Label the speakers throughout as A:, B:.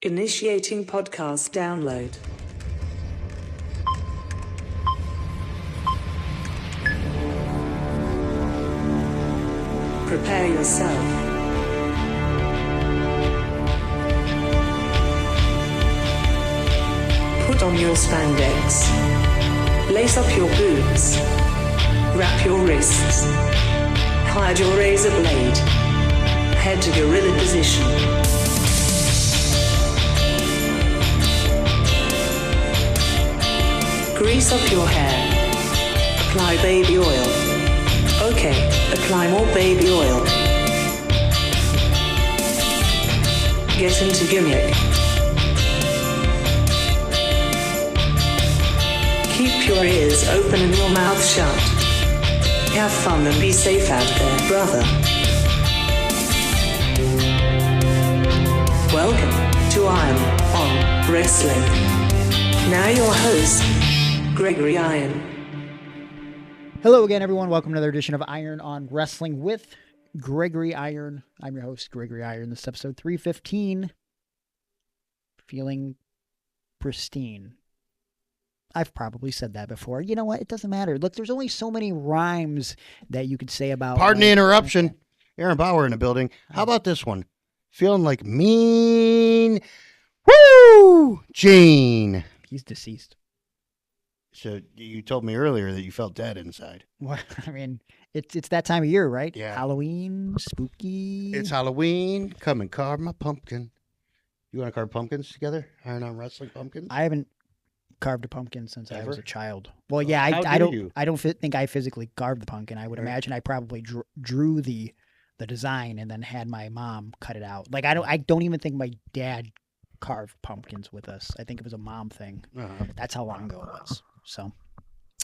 A: Initiating podcast download. Prepare yourself. Put on your spandex. Lace up your boots. Wrap your wrists. Hide your razor blade. Head to gorilla position. Grease up your hair. Apply baby oil. Okay, apply more baby oil. Get into gimmick. Keep your ears open and your mouth shut. Have fun and be safe out there, brother. Welcome to I'm on Wrestling. Now your host, Gregory Iron.
B: Hello again, everyone. Welcome to another edition of Iron on Wrestling with Gregory Iron. I'm your host, Gregory Iron. This is episode 315. Feeling pristine. I've probably said that before. You know what? It doesn't matter. Look, there's only so many rhymes that you could say about...
C: Pardon the interruption. Aaron Bauer in the building. How about this one? Feeling like mean... Woo! Gene.
B: He's deceased.
C: So you told me earlier that you felt dead inside.
B: Well, I mean, it's that time of year, right?
C: Yeah.
B: Halloween, spooky.
C: It's Halloween. Come and carve my pumpkin. You want to carve pumpkins together? Iron on Wrestling pumpkins?
B: I haven't carved a pumpkin since I was
C: Ever?
B: a child. Well, yeah, I don't think I physically carved the pumpkin. I would imagine I probably drew the design and then had my mom cut it out. Like I don't even think my dad carved pumpkins with us. I think it was a mom thing.
C: Uh-huh.
B: That's how long ago it was. So,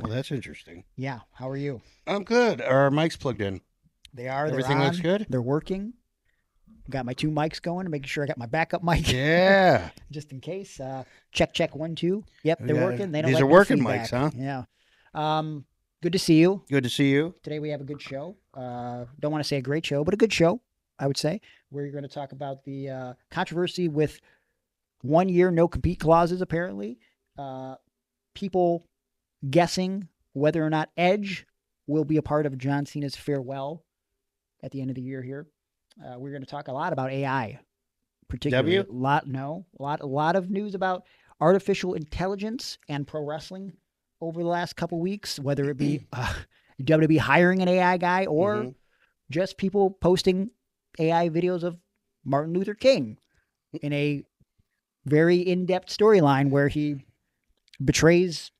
C: Well, that's interesting.
B: yeah. How are you?
C: I'm good. Are our mics plugged in?
B: They are.
C: Everything
B: they're
C: looks
B: on,
C: good?
B: They're working. Got my two mics going, making sure I got my backup mic.
C: Yeah.
B: Just in case. Check 1 2. Yep, they're
C: Yeah.
B: working. They don't
C: These
B: like
C: are
B: no
C: working
B: feedback.
C: mics, huh?
B: Yeah. Good to see you.
C: Good to see you.
B: Today we have a good show. Don't want to say a great show, but a good show, I would say. We're going to talk about the controversy with 1 year no compete clauses, apparently. People guessing whether or not Edge will be a part of John Cena's farewell at the end of the year here. We're going to talk a lot about AI, particularly a lot of news about artificial intelligence and pro wrestling over the last couple weeks, whether it be WWE hiring an AI guy or just people posting AI videos of Martin Luther King in a very in-depth storyline where he betrays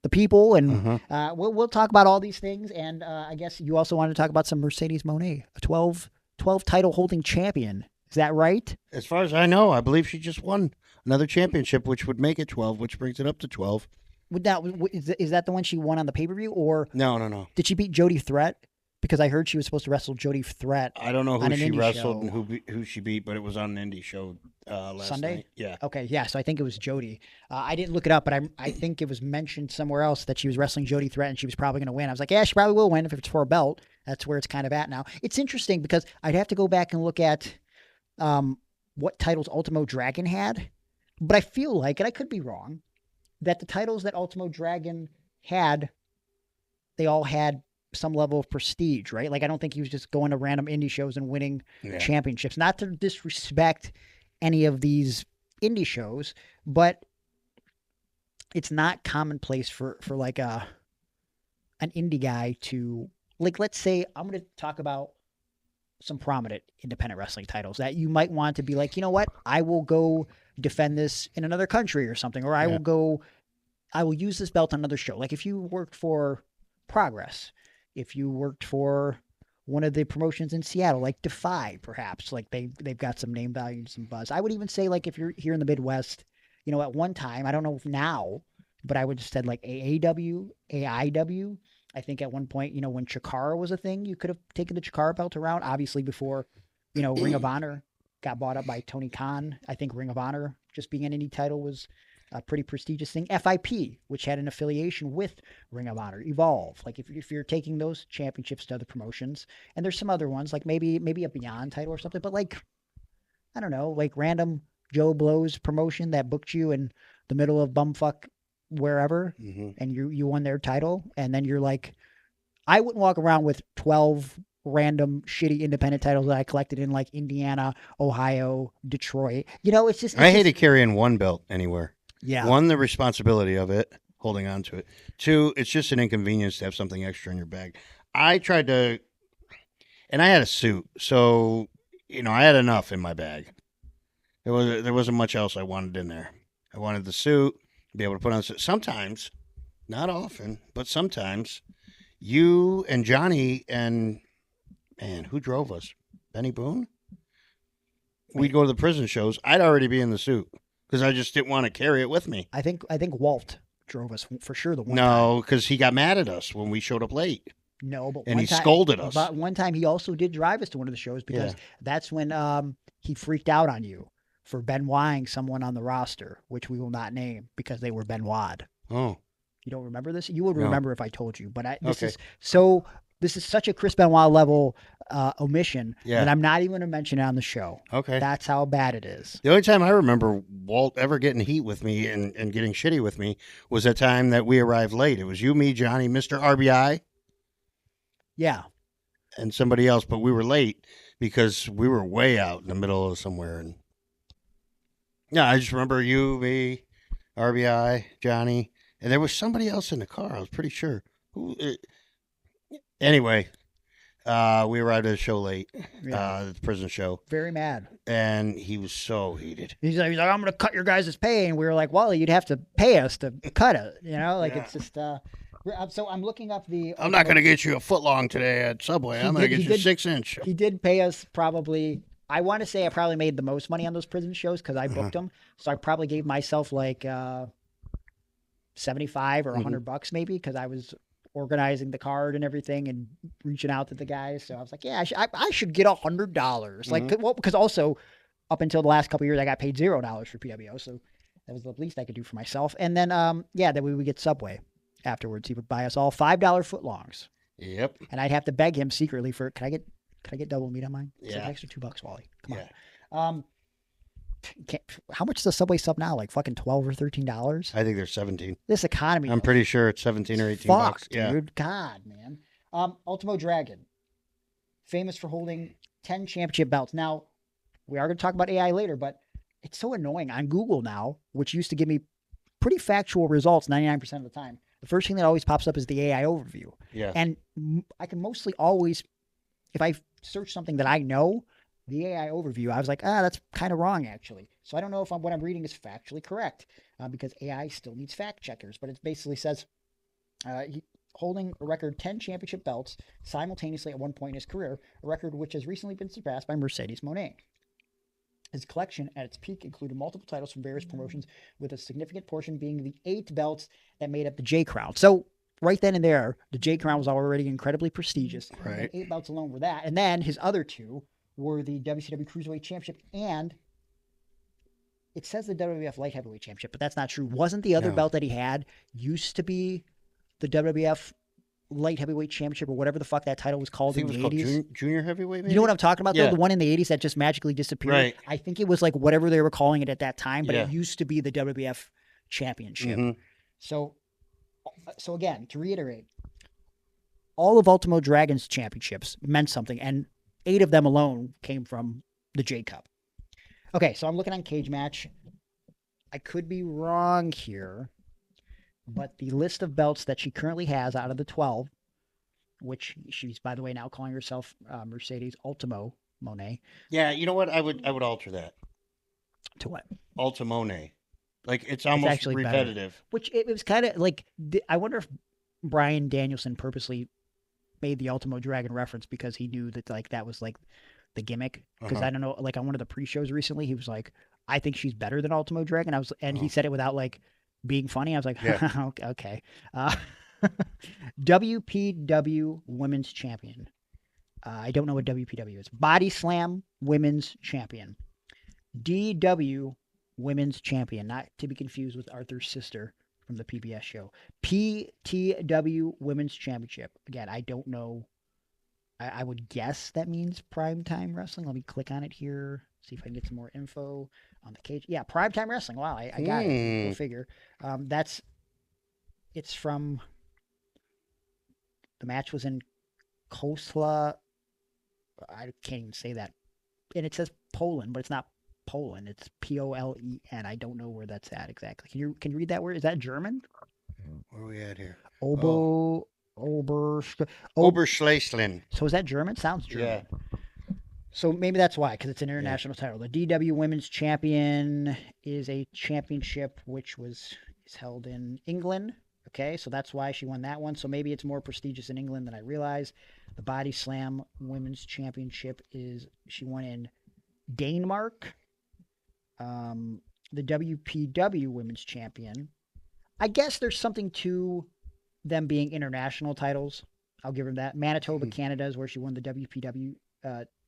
B: the people, and we'll talk about all these things. And I guess you also wanted to talk about some Mercedes Mone, a 12 title holding champion. Is that right?
C: As far as I know, I believe she just won another championship, which would make it 12, which brings it up to 12.
B: Is that the one she won on the pay-per-view, or
C: No.
B: did she beat Jody Threat? Because I heard she was supposed to wrestle Jody Threat.
C: I don't know
B: on
C: who
B: an
C: she
B: indie
C: wrestled
B: show.
C: and who she beat, but it was on an indie show last
B: Sunday?
C: night. Yeah.
B: Okay, yeah, so I think it was Jody. I didn't look it up, but I think it was mentioned somewhere else that she was wrestling Jody Threat and she was probably going to win. I was like, yeah, she probably will win if it's for a belt. That's where it's kind of at now. It's interesting because I'd have to go back and look at what titles Ultimo Dragon had, but I feel like, and I could be wrong, that the titles that Ultimo Dragon had, they all had some level of prestige, right? Like, I don't think he was just going to random indie shows and winning championships. Not to disrespect any of these indie shows, but it's not commonplace for like an indie guy to, like, let's say I'm going to talk about some prominent independent wrestling titles that you might want to be like, you know what? I will go defend this in another country or something, or I will use this belt on another show. Like if you worked for Progress, if you worked for one of the promotions in Seattle, like Defy, perhaps, like they've got some name value and some buzz. I would even say, like, if you're here in the Midwest, you know, at one time, I don't know if now, but I would have said like AAW, AIW. I think at one point, you know, when Chikara was a thing, you could have taken the Chikara belt around, obviously before, you know, Ring of Honor got bought up by Tony Khan. I think Ring of Honor just being an indie title was a pretty prestigious thing. FIP, which had an affiliation with Ring of Honor, Evolve. Like if you're taking those championships to other promotions, and there's some other ones, like maybe a Beyond title or something, but like, I don't know, like random Joe Blow's promotion that booked you in the middle of bumfuck wherever, and you won their title, and then you're like, I wouldn't walk around with 12 random shitty independent titles that I collected in like Indiana, Ohio, Detroit. It's just
C: I hated carrying one belt anywhere.
B: Yeah.
C: One, the responsibility of it, holding on to it. Two, it's just an inconvenience to have something extra in your bag. I tried to, and I had a suit, so I had enough in my bag. There wasn't much else I wanted in there. I wanted the suit, be able to put on. Sometimes, not often, but sometimes, you and Johnny and who drove us? Benny Boone. We'd go to the prison shows. I'd already be in the suit because I just didn't want to carry it with me.
B: I think Walt drove us for sure.
C: No, because he got mad at us when we showed up late.
B: No, but
C: he scolded us.
B: But one time he also did drive us to one of the shows because that's when he freaked out on you for Benoiting someone on the roster, which we will not name because they were Benoit.
C: Oh.
B: You don't remember this? You would remember if I told you. But this is such a Chris Benoit level omission that I'm not even going to mention it on the show.
C: Okay.
B: That's how bad it is.
C: The only time I remember Walt ever getting heat with me and getting shitty with me was that time that we arrived late. It was you, me, Johnny, Mr. RBI.
B: Yeah.
C: And somebody else, but we were late because we were way out in the middle of somewhere. And yeah, I just remember you, me, RBI, Johnny, and there was somebody else in the car. I was pretty sure. Anyway, we arrived at the show late, the prison show.
B: Very mad.
C: And he was so heated.
B: He's like, I'm going to cut your guys' pay. And we were like, Wally, you'd have to pay us to cut it. It's just... So I'm looking up
C: I'm not going to get you a foot long today at Subway. I'm going to get you 6-inch.
B: He did pay us probably... I want to say I probably made the most money on those prison shows because I booked them. So I probably gave myself like $75 or $100 maybe because I was organizing the card and everything and reaching out to the guys. So I was like, yeah, I should get $100. Like, because also up until the last couple of years, I got paid $0 for PWO. So that was the least I could do for myself. And then, then we would get Subway afterwards. He would buy us all $5 footlongs.
C: Yep.
B: And I'd have to beg him secretly for, can I get double meat on mine? It's
C: like
B: an extra $2, Wally. Come on. How much does Subway sub now? Like fucking $12 or $13?
C: I think they're 17.
B: This economy.
C: I'm pretty sure it's 17 or 18
B: bucks.
C: Yeah.
B: Dude. God, man. Ultimo Dragon, famous for holding 10 championship belts. Now, we are going to talk about AI later, but it's so annoying on Google now, which used to give me pretty factual results 99% of the time. The first thing that always pops up is the AI overview.
C: Yeah.
B: And I can mostly always, if I search something that I know, the AI overview, I was like, that's kind of wrong, actually. So I don't know if what I'm reading is factually correct because AI still needs fact checkers. But it basically says holding a record 10 championship belts simultaneously at one point in his career, a record which has recently been surpassed by Mercedes Mone. His collection at its peak included multiple titles from various promotions, with a significant portion being the 8 belts that made up the J Crown. So right then and there, the J Crown was already incredibly prestigious.
C: Right.
B: And 8 belts alone were that. And then his other 2 were the WCW Cruiserweight Championship and it says the WWF Light Heavyweight Championship, but that's not true. Wasn't the other belt that he had used to be the WWF Light Heavyweight Championship or whatever the fuck that title was called in the 80s?
C: Called junior Heavyweight, maybe?
B: You know what I'm talking about, though? The one in the 80s that just magically disappeared?
C: Right.
B: I think it was like whatever they were calling it at that time, but it used to be the WWF Championship. So again, to reiterate, all of Ultimo Dragon's championships meant something, and 8 of them alone came from the J Cup. Okay, so I'm looking on Cage Match. I could be wrong here, but the list of belts that she currently has out of the 12, which she's, by the way, now calling herself Mercedes Ultimo Mone.
C: Yeah, you know what? I would alter that.
B: To what?
C: Ultimone. Like, it's almost
B: actually
C: repetitive.
B: Better. Which it was kind of like, I wonder if Bryan Danielson purposely made the Ultimo Dragon reference because he knew that like that was like the gimmick. Because I don't know, like on one of the pre-shows recently, he was like, I think she's better than Ultimo Dragon. He said it without like being funny. I was like, okay. WPW Women's Champion. I don't know what WPW is. Body Slam Women's Champion. DW Women's Champion, not to be confused with Arthur's sister from the PBS show. PTW Women's Championship. Again, I don't know I would guess that means primetime wrestling. Let me click on it here. See if I can get some more info on the cage. Yeah, primetime wrestling. Wow, I got it. Go figure. It's from. The match was in Kosla. I can't even say that. And it says Poland, but it's not Poland. It's Polen. I don't know where that's at exactly. Can you read that word? Is that German?
C: Where are we at here?
B: Oberschlesien. So is that German? Sounds German.
C: Yeah.
B: So maybe that's why, because it's an international title. The DW Women's Champion is a championship which is held in England. Okay, so that's why she won that one. So maybe it's more prestigious in England than I realized. The Body Slam Women's Championship she won in Denmark. The WPW Women's Champion. I guess there's something to them being international titles. I'll give them that. Manitoba, Canada is where she won the WPW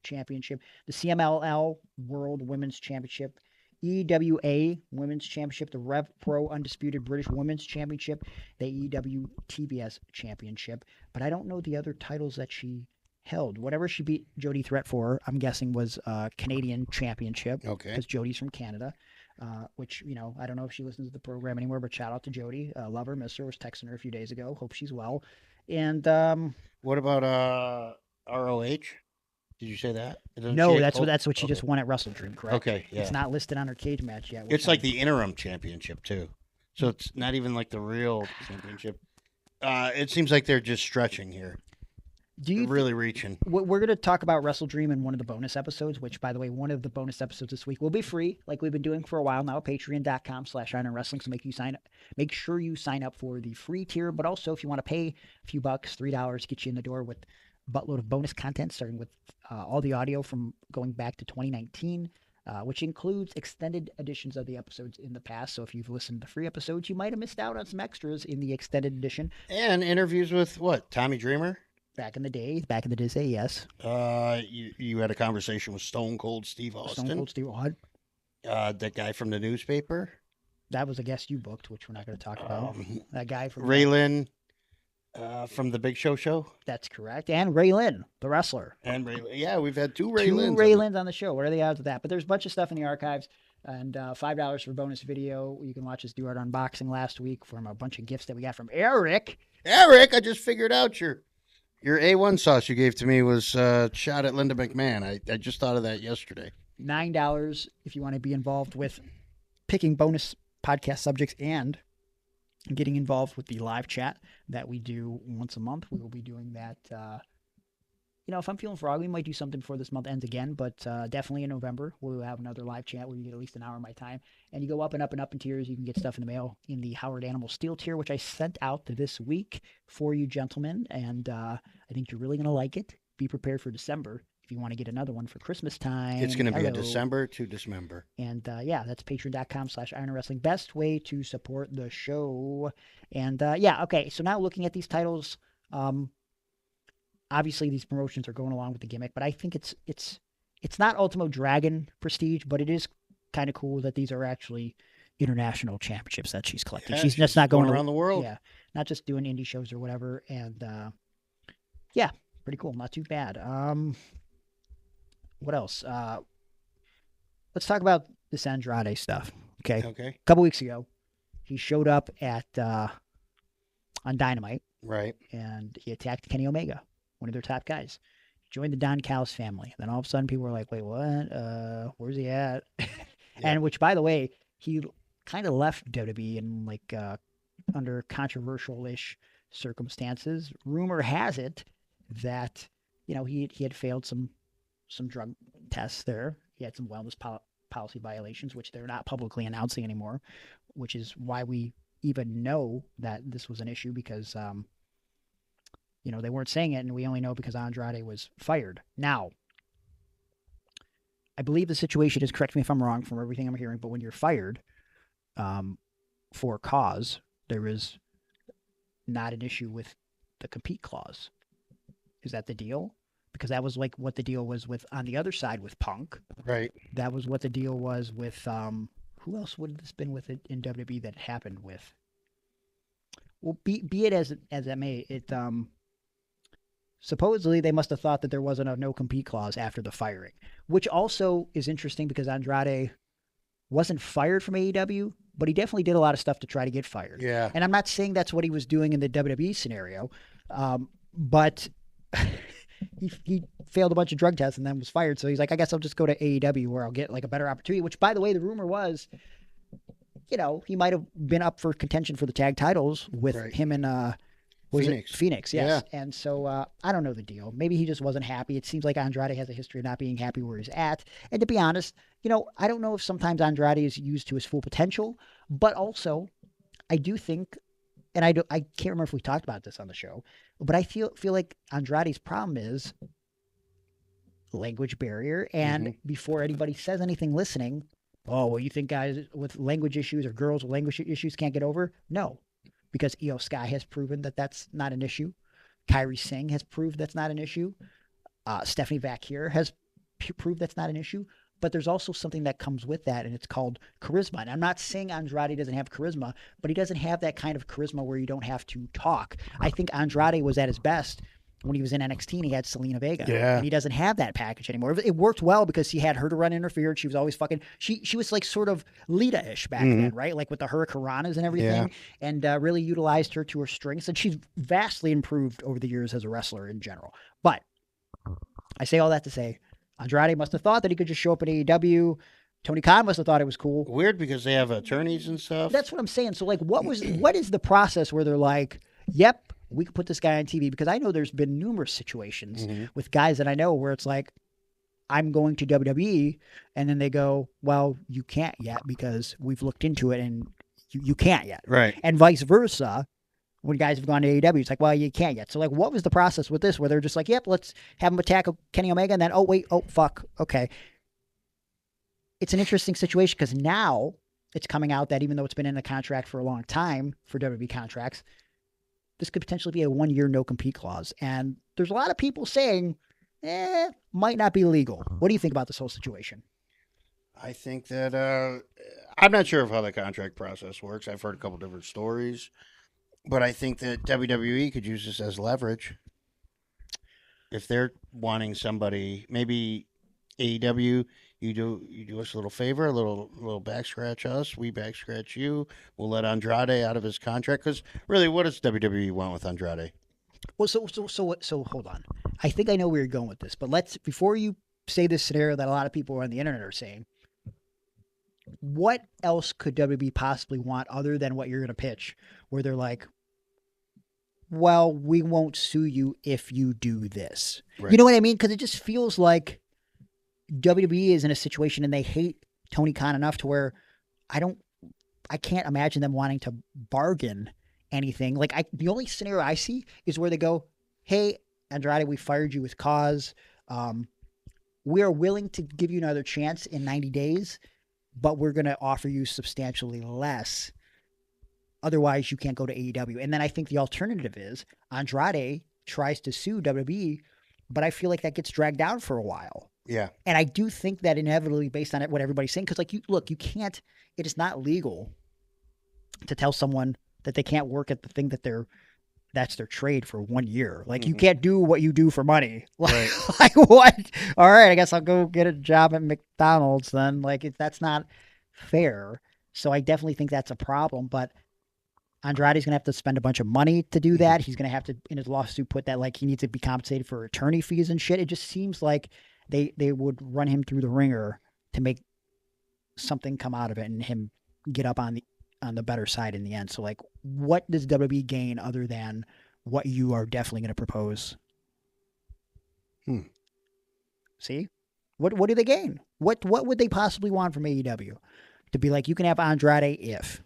B: Championship. The CMLL World Women's Championship. EWA Women's Championship, the Rev Pro Undisputed British Women's Championship, the EW TBS Championship. But I don't know the other titles that she held. Whatever she beat Jody Threat for, I'm guessing was Canadian Championship.
C: Okay.
B: Because Jody's from Canada. Which, I don't know if she listens to the program anymore, but shout out to Jody. Love her, miss her. Was texting her a few days ago. Hope she's well. And
C: what about ROH? Did you say that?
B: No, that's what she just won at Wrestle Dream, correct?
C: Okay, yeah.
B: It's not listed on her cage match yet.
C: It's like the interim championship too, so it's not even like the real championship. It seems like they're just stretching here. They're really reaching.
B: We're going to talk about Wrestle Dream in one of the bonus episodes, which, by the way, one of the bonus episodes this week will be free, like we've been doing for a while now. Patreon.com/Iron Wrestling. So make sure you sign up for the free tier, but also if you want to pay a few bucks, $3, get you in the door with buttload of bonus content, starting with all the audio from going back to 2019, which includes extended editions of the episodes in the past. So if you've listened to the free episodes, you might have missed out on some extras in the extended edition.
C: And interviews with Tommy Dreamer?
B: Back in the day, yes.
C: You had a conversation with Stone Cold Steve Austin.
B: Stone Cold Steve Austin.
C: That guy from the newspaper.
B: That was a guest you booked, which we're not going to talk about. That guy from
C: Raylan. From the Big Show. That's
B: correct. And Raylin, the wrestler.
C: And Raylin. Yeah, we've had two Raylins.
B: Two Raylins on the show. What are the odds of that? But there's a bunch of stuff in the archives. And $5 for bonus video. You can watch us do our unboxing last week from a bunch of gifts that we got from Eric.
C: Eric, I just figured out your A1 sauce you gave to me was shot at Linda McMahon. I just thought of that yesterday.
B: $9 if you want to be involved with picking bonus podcast subjects and getting involved with the live chat that we do once a month. We will be doing that. If I'm feeling froggy, we might do something before this month ends again, but definitely in November, we'll have another live chat where you get at least an hour of my time. And you go up and up and up in tiers. You can get stuff in the mail in the Howard Animal Steel tier, which I sent out this week for you gentlemen. And I think you're really going to like it. Be prepared for December. If you want to get another one for Christmas time.
C: It's going to be a December to Dismember.
B: And that's patreon.com/Iron Wrestling. Best way to support the show. And okay. So now looking at these titles, obviously these promotions are going along with the gimmick, but I think it's not Ultimo Dragon prestige, but it is kind of cool that these are actually international championships that she's collecting.
C: Yeah,
B: she's just not going
C: around the world.
B: Yeah. Not just doing indie shows or whatever. And pretty cool. Not too bad. What else? Let's talk about this Andrade stuff. Okay.
C: Okay.
B: A couple weeks ago, he showed up on Dynamite.
C: Right.
B: And he attacked Kenny Omega, one of their top guys. He joined the Don Callis family. Then all of a sudden, people were like, "Wait, what? Where's he at?" And which, by the way, he kind of left WWE in under controversial-ish circumstances. Rumor has it that he had failed some drug tests there. He had some wellness policy violations, which they're not publicly announcing anymore, which is why we even know that this was an issue because, they weren't saying it, and we only know because Andrade was fired. Now, I believe the situation is, correct me if I'm wrong from everything I'm hearing, but when you're fired for a cause, there is not an issue with the compete clause. Is that the deal? Because that was what the deal was with on the other side with Punk.
C: Right.
B: That was what the deal was with who else would this been with it in WWE that it happened with? Well, be it as it may, supposedly they must have thought that there wasn't a no-compete clause after the firing, which also is interesting because Andrade wasn't fired from AEW, but he definitely did a lot of stuff to try to get fired.
C: Yeah.
B: And I'm not saying that's what he was doing in the WWE scenario, but he failed a bunch of drug tests and then was fired. So he's like, I guess I'll just go to AEW where I'll get like a better opportunity, which, by the way, the rumor was, he might have been up for contention for the tag titles with him and Phoenix, yes. Yeah. And so I don't know the deal. Maybe he just wasn't happy. It seems like Andrade has a history of not being happy where he's at. And to be honest, I don't know if sometimes Andrade is used to his full potential, but also I do think, and I can't remember if we talked about this on the show, but I feel like Andrade's problem is language barrier. And before anybody says anything listening, oh, well, you think guys with language issues or girls with language issues can't get over? No. Because Io Sky has proven that that's not an issue. Kairi Singh has proved that's not an issue. Stephanie Vaquer has proved that's not an issue. But there's also something that comes with that, and it's called charisma. And I'm not saying Andrade doesn't have charisma, but he doesn't have that kind of charisma where you don't have to talk. I think Andrade was at his best when he was in NXT and he had Selena Vega.
C: Yeah.
B: And he doesn't have that package anymore. It worked well because he had her to run interference. She was always she was like sort of Lita-ish back then, right? Like with the Hurricanranas and everything. Yeah. And really utilized her to her strengths. And she's vastly improved over the years as a wrestler in general. But I say all that to say, Andrade must have thought that he could just show up at AEW. Tony Khan must have thought it was cool.
C: Weird because they have attorneys and stuff.
B: That's what I'm saying. So like what is the process where they're like, yep, we could put this guy on TV? Because I know there's been numerous situations with guys that I know where it's like, I'm going to WWE, and then they go, well, you can't yet because we've looked into it and you can't yet.
C: Right.
B: And vice versa. When guys have gone to AEW, it's like, well, you can't yet. So, like, what was the process with this where they're just like, yep, let's have him attack Kenny Omega, and then, oh, wait, oh, fuck, okay. It's an interesting situation because now it's coming out that even though it's been in the contract for a long time for WWE contracts, this could potentially be a 1-year no-compete clause. And there's a lot of people saying, might not be legal. What do you think about this whole situation?
C: I think that, I'm not sure of how the contract process works. I've heard a couple different stories. But I think that WWE could use this as leverage. If they're wanting somebody, maybe AEW, you do us a little favor, a little back scratch us, we back scratch you. We'll let Andrade out of his contract because really, what does WWE want with Andrade?
B: Well, so hold on. I think I know where you're going with this, but before you say this scenario that a lot of people on the internet are saying, what else could WWE possibly want other than what you're going to pitch, where they're like, well, we won't sue you if you do this. Right. You know what I mean? Because it just feels like WWE is in a situation and they hate Tony Khan enough to where I can't imagine them wanting to bargain anything. Like the only scenario I see is where they go, hey, Andrade, we fired you with cause. We are willing to give you another chance in 90 days, but we're going to offer you substantially less. Otherwise, you can't go to AEW. And then I think the alternative is Andrade tries to sue WWE, but I feel like that gets dragged out for a while.
C: Yeah.
B: And I do think that inevitably, based on what everybody's saying, because you can't, it is not legal to tell someone that they can't work at the thing that's their trade for 1 year. Like you can't do what you do for money. Like, like what? All right, I guess I'll go get a job at McDonald's then. Like that's not fair. So I definitely think that's a problem, but Andrade's going to have to spend a bunch of money to do that. He's going to have to, in his lawsuit, put that like he needs to be compensated for attorney fees and shit. It just seems like they would run him through the ringer to make something come out of it and him get up on the better side in the end. So like, what does WWE gain other than what you are definitely going to propose? See? What do they gain? What would they possibly want from AEW? To be like, you can have Andrade if...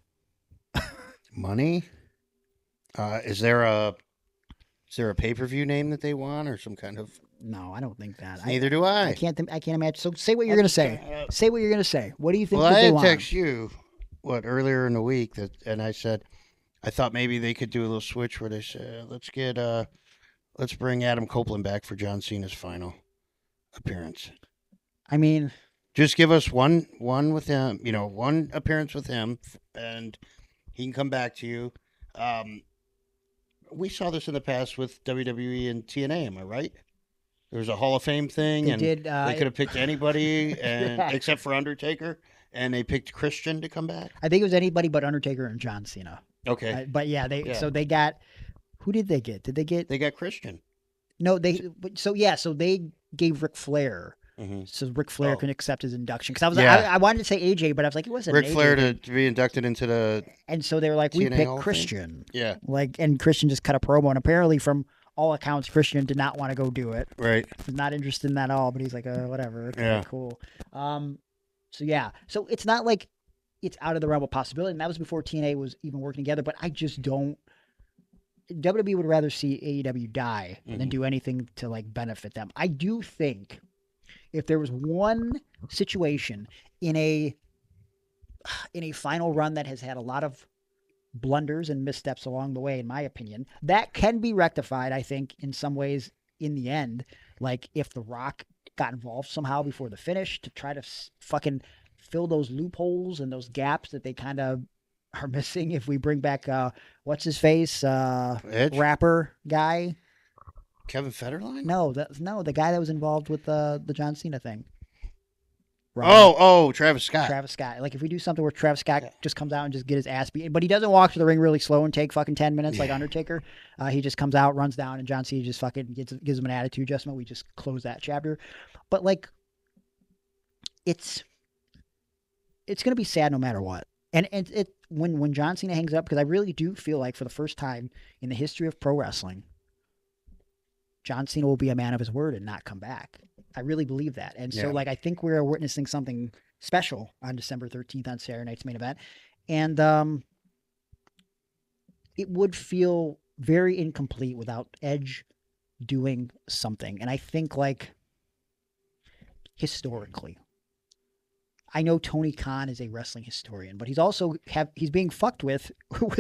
C: Money? Is there a pay-per-view name that they want or some kind of?
B: No, I don't think that.
C: Neither do I.
B: I can't imagine. So say what you're going to say. Say what you're going to say. What do you think?
C: Well,
B: that
C: I
B: they want?
C: text you earlier in the week and I said I thought maybe they could do a little switch where they said let's bring Adam Copeland back for John Cena's final appearance.
B: I mean,
C: just give us one with him. One appearance with him and. He can come back to you. we saw this in the past with WWE and TNA. Am I right? There was a Hall of Fame thing,
B: They
C: and
B: did,
C: they could have picked anybody, and
B: Yeah.
C: except for Undertaker, and they picked Christian to come back.
B: I think it was anybody but Undertaker and John Cena.
C: Okay,
B: But yeah, they got, who did they get? Did they get?
C: they got Christian.
B: No, so they gave Ric Flair.
C: Mm-hmm.
B: So Ric Flair can accept his induction. Because I wanted to say AJ, but I was like, it wasn't
C: Ric
B: AJ.
C: Flair to be inducted into the.
B: And so they were like, we
C: TNA
B: picked
C: Hall of Fame?
B: Christian.
C: Yeah.
B: And Christian just cut a promo, and apparently from all accounts, Christian did not want to go do it.
C: Right.
B: Was not interested in that at all, but he's like, whatever. Okay,
C: Yeah.
B: cool. So it's not like it's out of the realm of possibility. And that was before TNA was even working together, but I just don't. WWE would rather see AEW die than do anything to like benefit them. I do think if there was one situation in a final run that has had a lot of blunders and missteps along the way, in my opinion, that can be rectified, I think, in some ways in the end. Like if The Rock got involved somehow before the finish to try to fucking fill those loopholes and those gaps that they kind of are missing. If we bring back, what's his face?
C: Edge?
B: Rapper guy.
C: Kevin Federline?
B: No, the guy that was involved with the John Cena thing.
C: Travis Scott.
B: Travis Scott. Like if we do something where Travis Scott just comes out and just get his ass beat, but he doesn't walk to the ring really slow and take fucking 10 minutes like Undertaker. He just comes out, runs down, and John Cena just fucking gives him an attitude adjustment. We just close that chapter. But like, it's gonna be sad no matter what. And when John Cena hangs up, because I really do feel like for the first time in the history of pro wrestling, John Cena will be a man of his word and not come back. I really believe that. And so like I think we're witnessing something special on December 13th on Saturday night's main event. And it would feel very incomplete without Edge doing something. And I think like historically, I know Tony Khan is a wrestling historian, but he's also he's being fucked with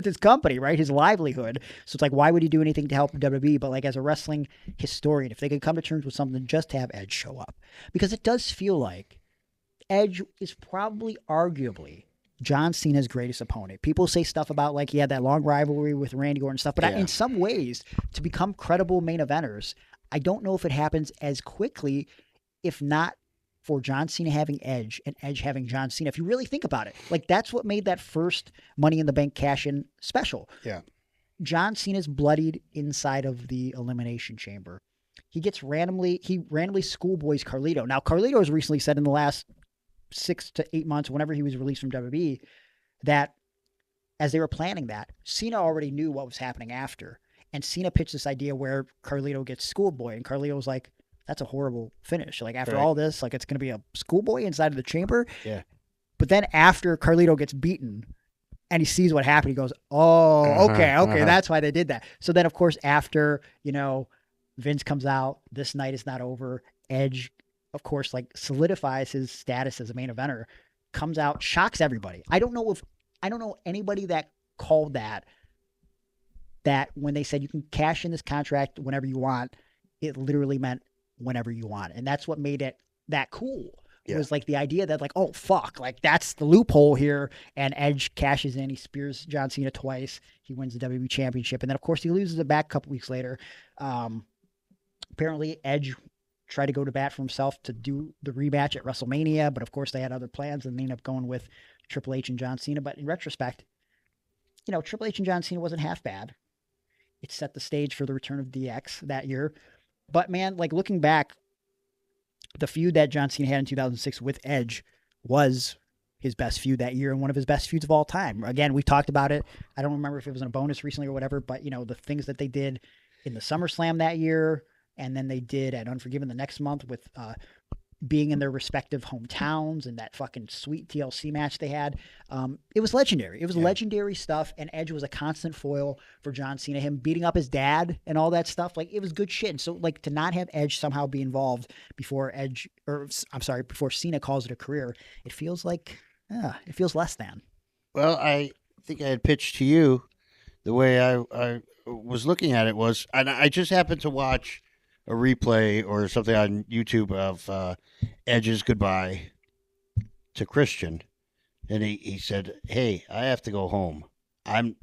B: his company, right? His livelihood. So it's like, why would he do anything to help WWE? But like as a wrestling historian, if they could come to terms with something, just to have Edge show up, because it does feel like Edge is probably arguably John Cena's greatest opponent. People say stuff about like he had that long rivalry with Randy Orton and stuff, but in some ways, to become credible main eventers, I don't know if it happens as quickly, if not for John Cena having Edge and Edge having John Cena. If you really think about it, like that's what made that first Money in the Bank cash-in special. Yeah. John Cena's bloodied inside of the Elimination Chamber. He randomly schoolboys Carlito. Now, Carlito has recently said in the last 6 to 8 months, whenever he was released from WWE, that as they were planning that, Cena already knew what was happening after. And Cena pitched this idea where Carlito gets schoolboy, and Carlito was like, that's a horrible finish. Like after all this, like it's going to be a schoolboy inside of the chamber. Yeah. But then after Carlito gets beaten and he sees what happened, he goes, oh, okay. That's why they did that. So then of course, after, Vince comes out, this night is not over. Edge, of course, like solidifies his status as a main eventer, comes out, shocks everybody. I don't know anybody that called that when they said you can cash in this contract whenever you want, it literally meant whenever you want. And that's what made it that cool. It was like the idea that like, oh fuck, like that's the loophole here. And Edge cashes in, he spears John Cena twice, he wins the WWE Championship, and then of course he loses it back a couple weeks later. Apparently Edge tried to go to bat for himself to do the rematch at WrestleMania, but of course they had other plans and they ended up going with Triple H and John Cena. But in retrospect, Triple H and John Cena wasn't half bad. It set the stage for the return of DX that year. But man, like looking back, the feud that John Cena had in 2006 with Edge was his best feud that year and one of his best feuds of all time. Again, we talked about it. I don't remember if it was in a bonus recently or whatever, but the things that they did in the SummerSlam that year, and then they did at Unforgiven the next month with being in their respective hometowns and that fucking sweet TLC match they had. It was legendary. It was legendary stuff, and Edge was a constant foil for John Cena, him beating up his dad and all that stuff. Like, it was good shit. And so, like, to not have Edge somehow be involved before Cena calls it a career, it feels like, it feels less than.
C: Well, I think I had pitched to you the way I was looking at it was, and I just happened to watch a replay or something on YouTube of Edge's goodbye to Christian, and he said, "Hey, I have to go home. I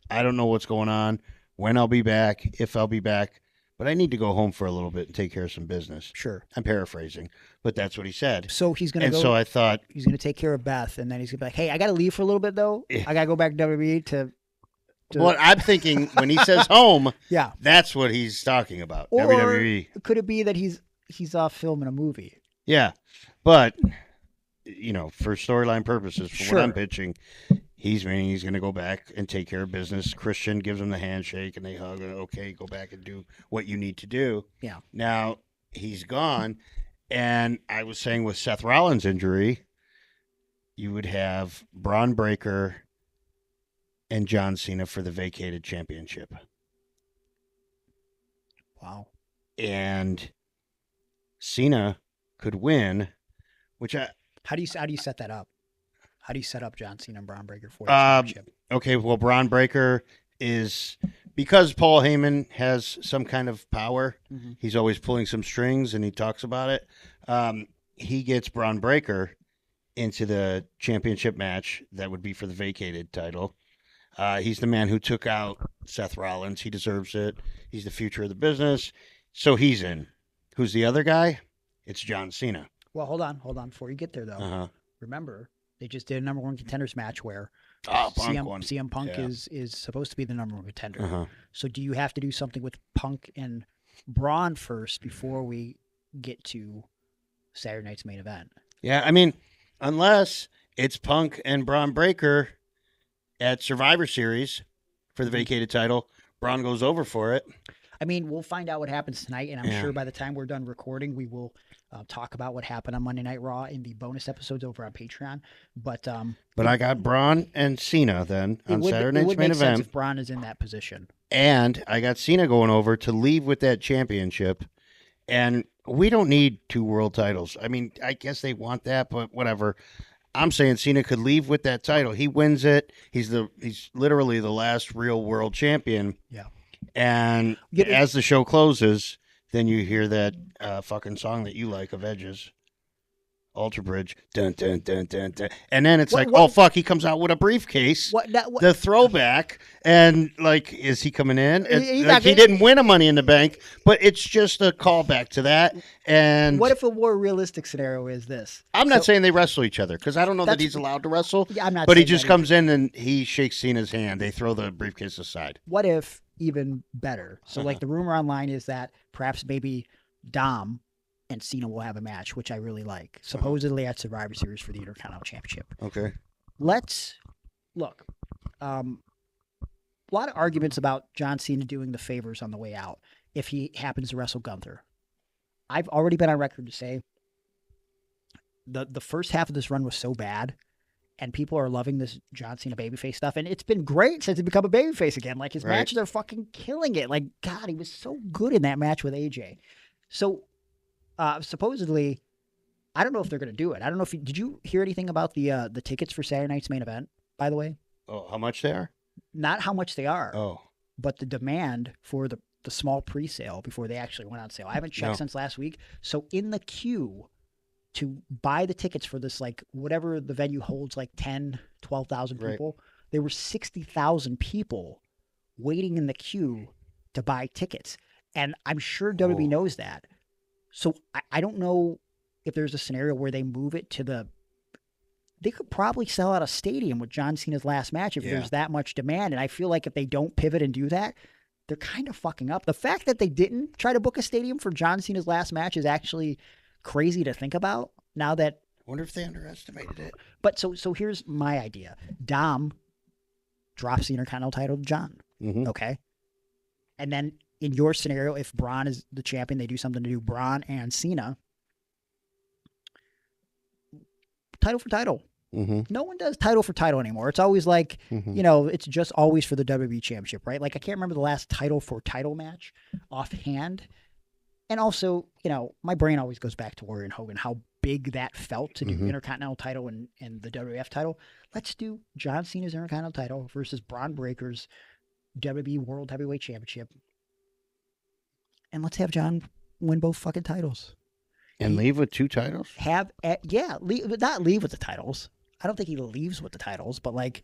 C: don't know what's going on, when I'll be back, if I'll be back, but I need to go home for a little bit and take care of some business.
B: Sure.
C: I'm paraphrasing, but that's what he said.
B: So he's going to
C: And
B: go.
C: so I thought,
B: he's going to take care of Beth, and then he's going to be like, hey, I got to leave for a little bit, though.
C: Yeah.
B: I got to go back to WWE to
C: well, I'm thinking when he says home,
B: yeah.
C: that's what he's talking about.
B: Or
C: WWE.
B: could it be that he's off filming a movie?
C: Yeah, but for storyline purposes, for
B: Sure.
C: what I'm pitching, he's going to go back and take care of business. Christian gives him the handshake and they hug. And, okay, go back and do what you need to do.
B: Yeah.
C: Now he's gone, and I was saying with Seth Rollins' injury, you would have Braun Breaker and John Cena for the vacated championship.
B: Wow.
C: And Cena could win, which
B: How do you set that up? How do you set up John Cena and Braun Breaker for the championship?
C: okay, well, Braun Breaker is, because Paul Heyman has some kind of power, he's always pulling some strings and he talks about it. He gets Braun Breaker into the championship match that would be for the vacated title. He's the man who took out Seth Rollins. He deserves it. He's the future of the business. So he's in. Who's the other guy? It's John Cena.
B: Well, hold on. Before you get there, though, remember, they just did a number one contenders match where CM Punk is supposed to be the number one contender. So do you have to do something with Punk and Braun first before we get to Saturday night's main event?
C: Yeah, I mean, unless it's Punk and Braun Breaker at Survivor Series for the vacated title, Braun goes over for it.
B: I mean, we'll find out what happens tonight, and I'm sure by the time we're done recording, we will talk about what happened on Monday Night Raw in the bonus episodes over on Patreon. But
C: I got Braun and Cena then on Saturday night's main
B: make sense
C: event,
B: if Braun is in that position.
C: and I got Cena going over to leave with that championship. And we don't need 2 world titles. I mean, I guess they want that, but whatever. I'm saying Cena could leave with that title. He wins it. He's literally the last real world champion.
B: Yeah.
C: And as the show closes, then you hear that fucking song that you like of Edge's, Alter Bridge, dun dun dun dun dun, and then it's oh fuck, he comes out with a briefcase, the throwback, and like, is he coming in? He didn't win a Money in the Bank, but it's just a callback to that. And
B: what if a more realistic scenario is this?
C: I'm not saying they wrestle each other because I don't know that he's allowed to wrestle.
B: Yeah, I'm not.
C: But he just comes in and he shakes Cena's hand. They throw the briefcase aside.
B: What if even better? So like the rumor online is that perhaps maybe Dom and Cena will have a match, which I really like. Supposedly at Survivor Series for the Intercontinental Championship.
C: Okay.
B: Let's look. A lot of arguments about John Cena doing the favors on the way out if he happens to wrestle Gunther. I've already been on record to say the first half of this run was so bad, and people are loving this John Cena babyface stuff, and it's been great since he become a babyface again. Like, his matches are fucking killing it. Like, God, he was so good in that match with AJ. So, supposedly, I don't know if they're going to do it. I don't know if did you hear anything about the tickets for Saturday night's main event, by the way?
C: Oh, how much they are?
B: Not how much they are.
C: Oh.
B: But the demand for the small pre-sale before they actually went on sale. I haven't checked since last week. So in the queue to buy the tickets for this, like, whatever the venue holds, like 10, 12,000 people, there were 60,000 people waiting in the queue to buy tickets. And I'm sure WWE knows that. So I don't know if there's a scenario where they move it to they could probably sell out a stadium with John Cena's last match if there's that much demand. And I feel like if they don't pivot and do that, they're kind of fucking up. The fact that they didn't try to book a stadium for John Cena's last match is actually crazy to think about now that.
C: I wonder if they underestimated it.
B: But so here's my idea. Dom drops the Intercontinental title to John.
C: Mm-hmm.
B: Okay. And then in your scenario, if Braun is the champion, they do something to do Braun and Cena. Title for title.
C: Mm-hmm.
B: No one does title for title anymore. It's always like, it's just always for the WWE Championship, right? Like, I can't remember the last title for title match offhand. And also, my brain always goes back to Warrior and Hogan, how big that felt to do Intercontinental title and the WWF title. Let's do John Cena's Intercontinental title versus Braun Breaker's WWE World Heavyweight Championship. And let's have John win both fucking titles.
C: And leave with 2 titles?
B: Not leave with the titles. I don't think he leaves with the titles, but like,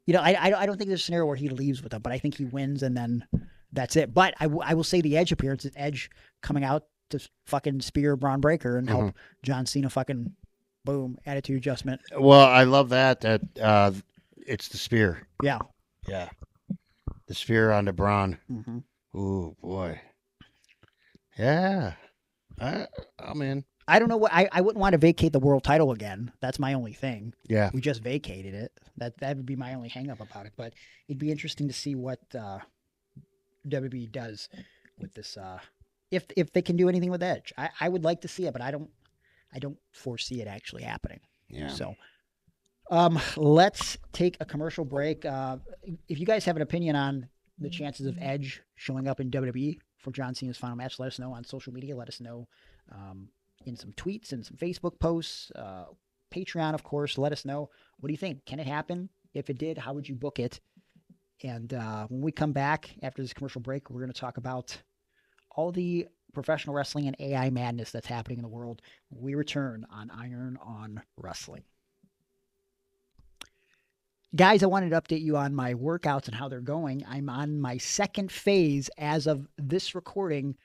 B: You know, I don't think there's a scenario where he leaves with them, but I think he wins and then that's it. But I will say the Edge appearance is Edge coming out to fucking spear Braun Breaker and help John Cena fucking boom, attitude adjustment.
C: Well, I love that it's the spear.
B: Yeah.
C: Yeah. The spear on the Braun.
B: Mm-hmm.
C: Ooh, boy. Yeah. I'm in.
B: I don't know what I wouldn't want to vacate the world title again. That's my only thing.
C: Yeah.
B: We just vacated it. That would be my only hang up about it. But it'd be interesting to see what WWE does with this. If they can do anything with Edge, I would like to see it, but I don't foresee it actually happening.
C: Yeah.
B: So, let's take a commercial break. If you guys have an opinion on the chances of Edge showing up in WWE for John Cena's final match, let us know on social media. Let us know in some tweets and some Facebook posts. Patreon, of course. Let us know. What do you think? Can it happen? If it did, how would you book it? And when we come back after this commercial break, we're going to talk about all the professional wrestling and AI madness that's happening in the world. We return on Iron on Wrestling. Guys, I wanted to update you on my workouts and how they're going. I'm on my second phase as of this recording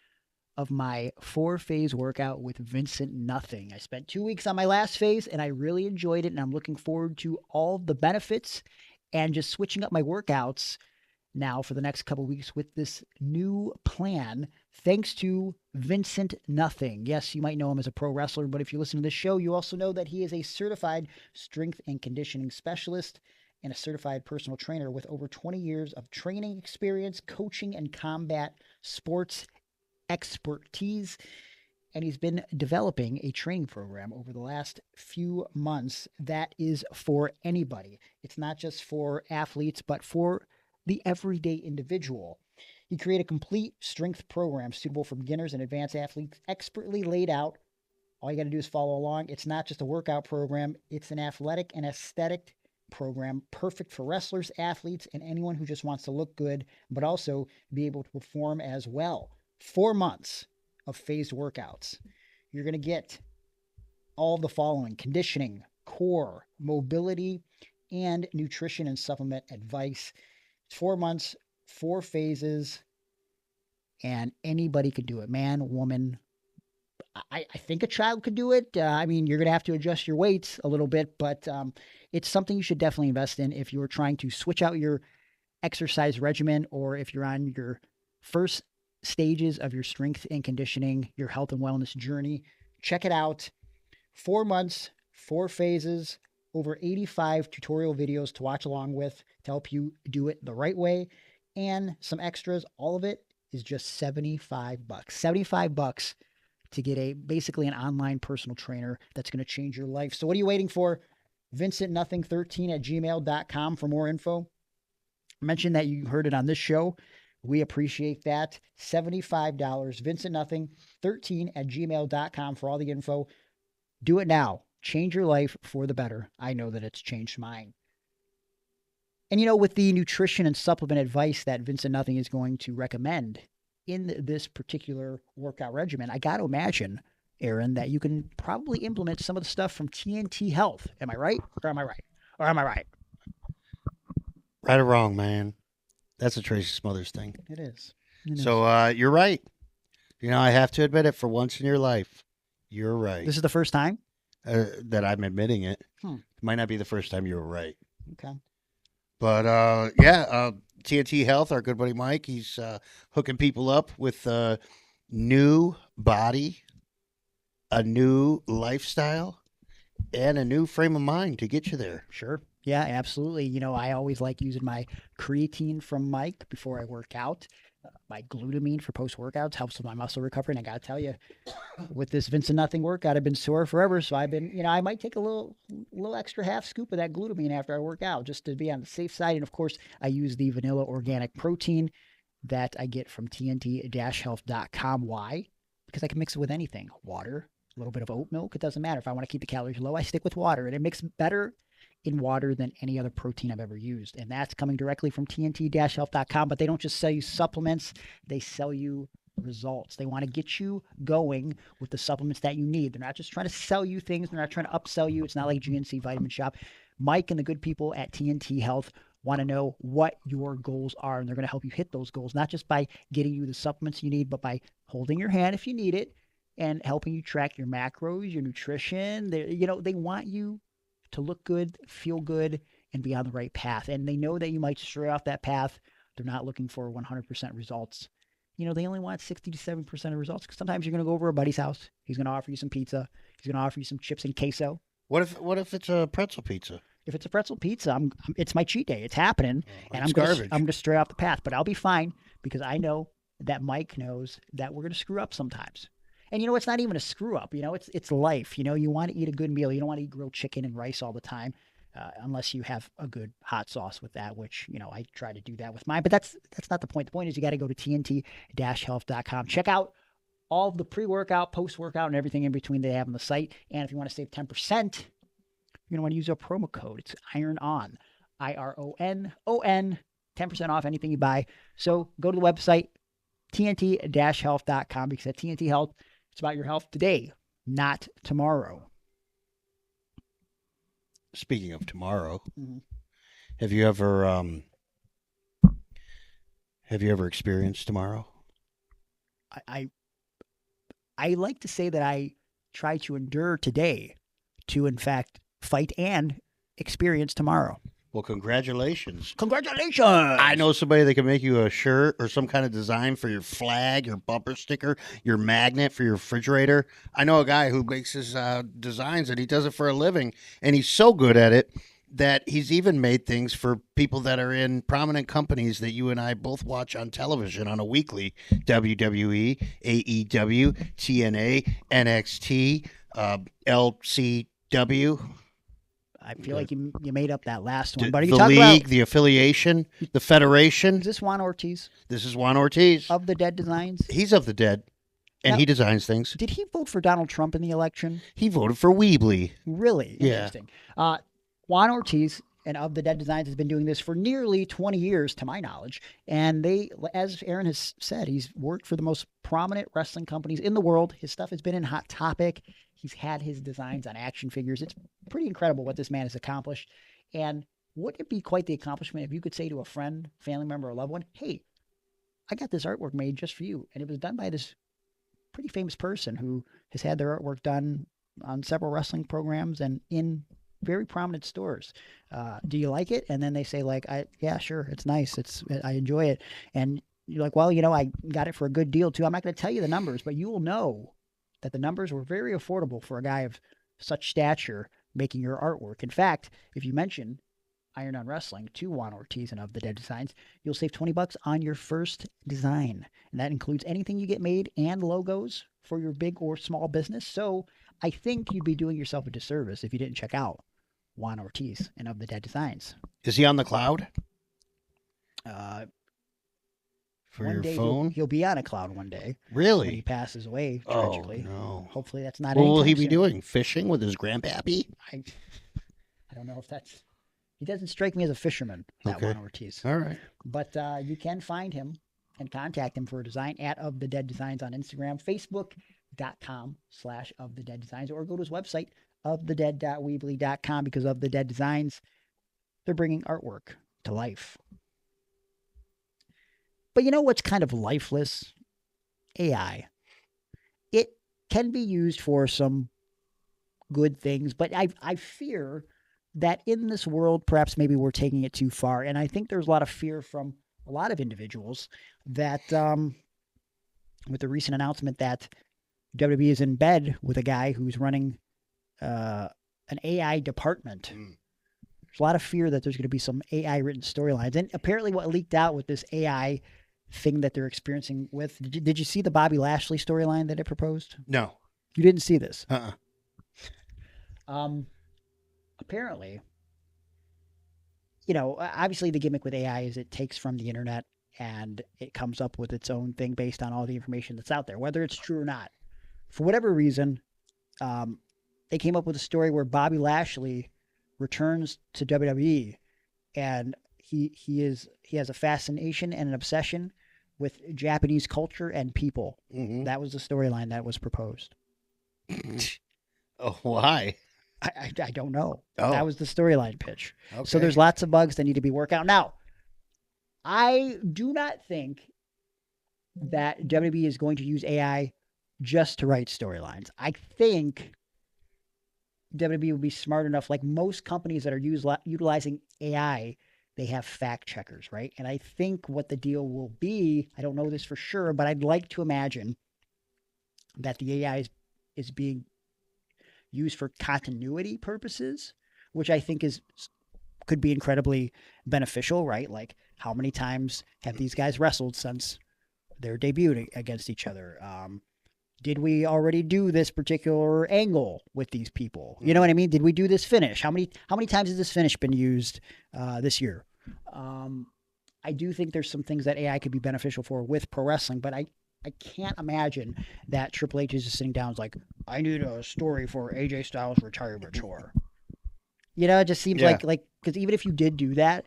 B: of my 4-phase workout with Vincent Nothing. I spent 2 weeks on my last phase and I really enjoyed it, and I'm looking forward to all the benefits and just switching up my workouts now for the next couple of weeks with this new plan, thanks to Vincent Nothing. Yes, you might know him as a pro wrestler, but if you listen to this show, you also know that he is a certified strength and conditioning specialist and a certified personal trainer with over 20 years of training experience, coaching, and combat sports expertise. And he's been developing a training program over the last few months that is for anybody. It's not just for athletes, but for the everyday individual. He created a complete strength program suitable for beginners and advanced athletes, expertly laid out. All you got to do is follow along. It's not just a workout program. It's an athletic and aesthetic program perfect for wrestlers, athletes, and anyone who just wants to look good, but also be able to perform as well. 4 months of phased workouts. You're going to get all of the following: conditioning, core, mobility, and nutrition and supplement advice. 4 months, 4 phases, and anybody could do it. Man, woman. I think a child could do it. I mean, you're going to have to adjust your weights a little bit, but it's something you should definitely invest in if you're trying to switch out your exercise regimen, or if you're on your first stages of your strength and conditioning, your health and wellness journey. Check it out. 4 months, 4 phases, over 85 tutorial videos to watch along with to help you do it the right way, and some extras. All of it is just $75. $75 to get basically an online personal trainer that's going to change your life. So what are you waiting for? VincentNothing13@gmail.com for more info. Mention that you heard it on this show. We appreciate that. $75. VincentNothing13@gmail.com for all the info. Do it now. Change your life for the better. I know that it's changed mine. And you know, with the nutrition and supplement advice that Vincent Nothing is going to recommend in this particular workout regimen, I got to imagine, Aaron, that you can probably implement some of the stuff from TNT Health. Am I right? Or am I right? Or am I right?
C: Right or wrong, man. That's a Tracy Smothers thing.
B: It is.
C: So you're right. You know, I have to admit it for once in your life. You're right.
B: This is the first time
C: that I'm admitting it. It might not be the first time you were right.
B: Okay.
C: But TNT Health, our good buddy Mike, he's hooking people up with a new body, a new lifestyle, and a new frame of mind to get you there.
B: Sure. Yeah, absolutely. You know, I always like using my creatine from Mike before I work out. My glutamine for post-workouts helps with my muscle recovery. And I got to tell you, with this Vincent Nothing workout, I've been sore forever. So I've been, you know, I might take a little extra half scoop of that glutamine after I work out just to be on the safe side. And of course, I use the vanilla organic protein that I get from TNT-health.com. Why? Because I can mix it with anything. Water, a little bit of oat milk. It doesn't matter. If I want to keep the calories low, I stick with water. And it mixes better in water than any other protein I've ever used. And that's coming directly from TNT-health.com. But they don't just sell you supplements. They sell you results. They want to get you going with the supplements that you need. They're not just trying to sell you things. They're not trying to upsell you. It's not like GNC Vitamin Shop. Mike and the good people at TNT Health want to know what your goals are, and they're going to help you hit those goals, not just by getting you the supplements you need, but by holding your hand if you need it and helping you track your macros, your nutrition. They want you to look good, feel good, and be on the right path. And they know that you might stray off that path. They're not looking for 100% results. They only want 60 to 70% of results, because sometimes you're going to go over a buddy's house. He's going to offer you some pizza. He's going to offer you some chips and queso.
C: What if it's a pretzel pizza?
B: If it's a pretzel pizza, it's my cheat day. It's happening, and I'm
C: garbage.
B: going to stray off the path. But I'll be fine, because I know that Mike knows that we're going to screw up sometimes. And it's not even a screw up. It's life. You want to eat a good meal. You don't want to eat grilled chicken and rice all the time, unless you have a good hot sauce with that, which, I try to do that with mine. But that's not the point. The point is you got to go to TNT-health.com. Check out all of the pre-workout, post-workout, and everything in between they have on the site. And if you want to save 10%, you're going to want to use our promo code. It's Iron On, IRONON, 10% off anything you buy. So go to the website, TNT-health.com, because at TNT Health, it's about your health today, not tomorrow.
C: Speaking of tomorrow,
B: Mm-hmm.
C: have you ever experienced tomorrow?
B: I like to say that I try to endure today to, in fact, fight and experience tomorrow.
C: Well, congratulations.
B: Congratulations!
C: I know somebody that can make you a shirt or some kind of design for your flag, your bumper sticker, your magnet for your refrigerator. I know a guy who makes his designs, and he does it for a living, and he's so good at it that he's even made things for people that are in prominent companies that you and I both watch on television on a weekly: WWE, AEW, TNA, NXT, LCW.
B: I feel like you made up that last one. But
C: The league, the affiliation, the federation.
B: Is this Juan Ortiz
C: This is Juan Ortiz.
B: of the Dead Designs?
C: He's of the dead, and
B: Now-
C: he designs things.
B: Did he vote for Donald Trump in the election?
C: He voted for Weebly.
B: Really
C: Yeah.
B: interesting. Juan Ortiz and of the Dead Designs has been doing this for nearly 20 years, to my knowledge. And they, as Aaron has said, he's worked for the most prominent wrestling companies in the world. His stuff has been in Hot Topic. He's had his designs on action figures. It's pretty incredible what this man has accomplished. And wouldn't it be quite the accomplishment if you could say to a friend, family member, or loved one, hey, I got this artwork made just for you. And it was done by this pretty famous person who has had their artwork done on several wrestling programs and in very prominent stores. Do you like it? And then they say, like, yeah, sure, it's nice. I enjoy it. And you're like, well, I got it for a good deal too. I'm not going to tell you the numbers, but you will know that the numbers were very affordable for a guy of such stature making your artwork. In fact, if you mention Iron on Wrestling to Juan Ortiz and of the Dead Designs, you'll save $20 on your first design. And that includes anything you get made and logos for your big or small business. So I think you'd be doing yourself a disservice if you didn't check out Juan Ortiz and of the Dead Designs.
C: Is he on the cloud? For
B: One
C: your
B: day
C: phone?
B: he'll be on a cloud one day when he
C: Really?
B: passes away
C: Oh,
B: tragically.
C: no.
B: Hopefully that's not
C: What will he
B: anytime
C: be
B: soon.
C: doing? Fishing with his grandpappy?
B: I don't know if that's... He doesn't strike me as a fisherman, that
C: Okay.
B: Juan Ortiz.
C: All right.
B: But you can find him and contact him for a design at Of the Dead Designs on Instagram, Facebook.com/Of the Dead Designs, or go to his website, ofthedead.weebly.com, because Of the Dead Designs, they're bringing artwork to life. But you know what's kind of lifeless? AI. It can be used for some good things, but I fear that in this world, perhaps maybe we're taking it too far. And I think there's a lot of fear from a lot of individuals that with the recent announcement that WWE is in bed with a guy who's running an AI department. There's a lot of fear that there's going to be some AI written storylines. And apparently what leaked out with this AI thing that they're experiencing with, did you see the Bobby Lashley storyline that it proposed?
C: No.
B: You didn't see this?
C: Uh-uh.
B: Apparently, obviously the gimmick with AI is it takes from the internet and it comes up with its own thing based on all the information that's out there, whether it's true or not. For whatever reason, they came up with a story where Bobby Lashley returns to WWE, and he has a fascination and an obsession with Japanese culture and people.
C: Mm-hmm.
B: That was the storyline that was proposed.
C: Oh, why?
B: I don't know.
C: Oh.
B: That was the storyline pitch.
C: Okay.
B: So there's lots of bugs that need to be worked out. Now, I do not think that WWE is going to use AI just to write storylines. I think WWE will be smart enough, like most companies that are utilizing AI, they have fact checkers, right? And I think what the deal will be, I don't know this for sure, but I'd like to imagine that the AI is being used for continuity purposes, which I think could be incredibly beneficial, right? Like, how many times have these guys wrestled since their debut against each other? Did we already do this particular angle with these people? You know what I mean? Did we do this finish? How many times has this finish been used this year? I do think there's some things that AI could be beneficial for with pro wrestling, but I can't imagine that Triple H is just sitting down and is like, I need a story for AJ Styles' retirement tour. You know, it just seems like because even if you did do that,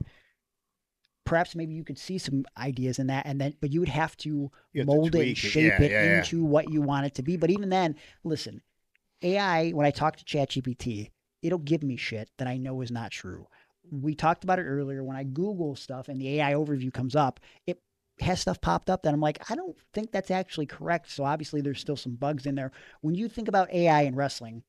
B: perhaps maybe you could see some ideas in that, but you would have to mold it and shape it into what you want it to be. But even then, listen, AI, when I talk to ChatGPT, it'll give me shit that I know is not true. We talked about it earlier. When I Google stuff and the AI overview comes up, it has stuff popped up that I'm like, I don't think that's actually correct. So obviously there's still some bugs in there. When you think about AI in wrestling,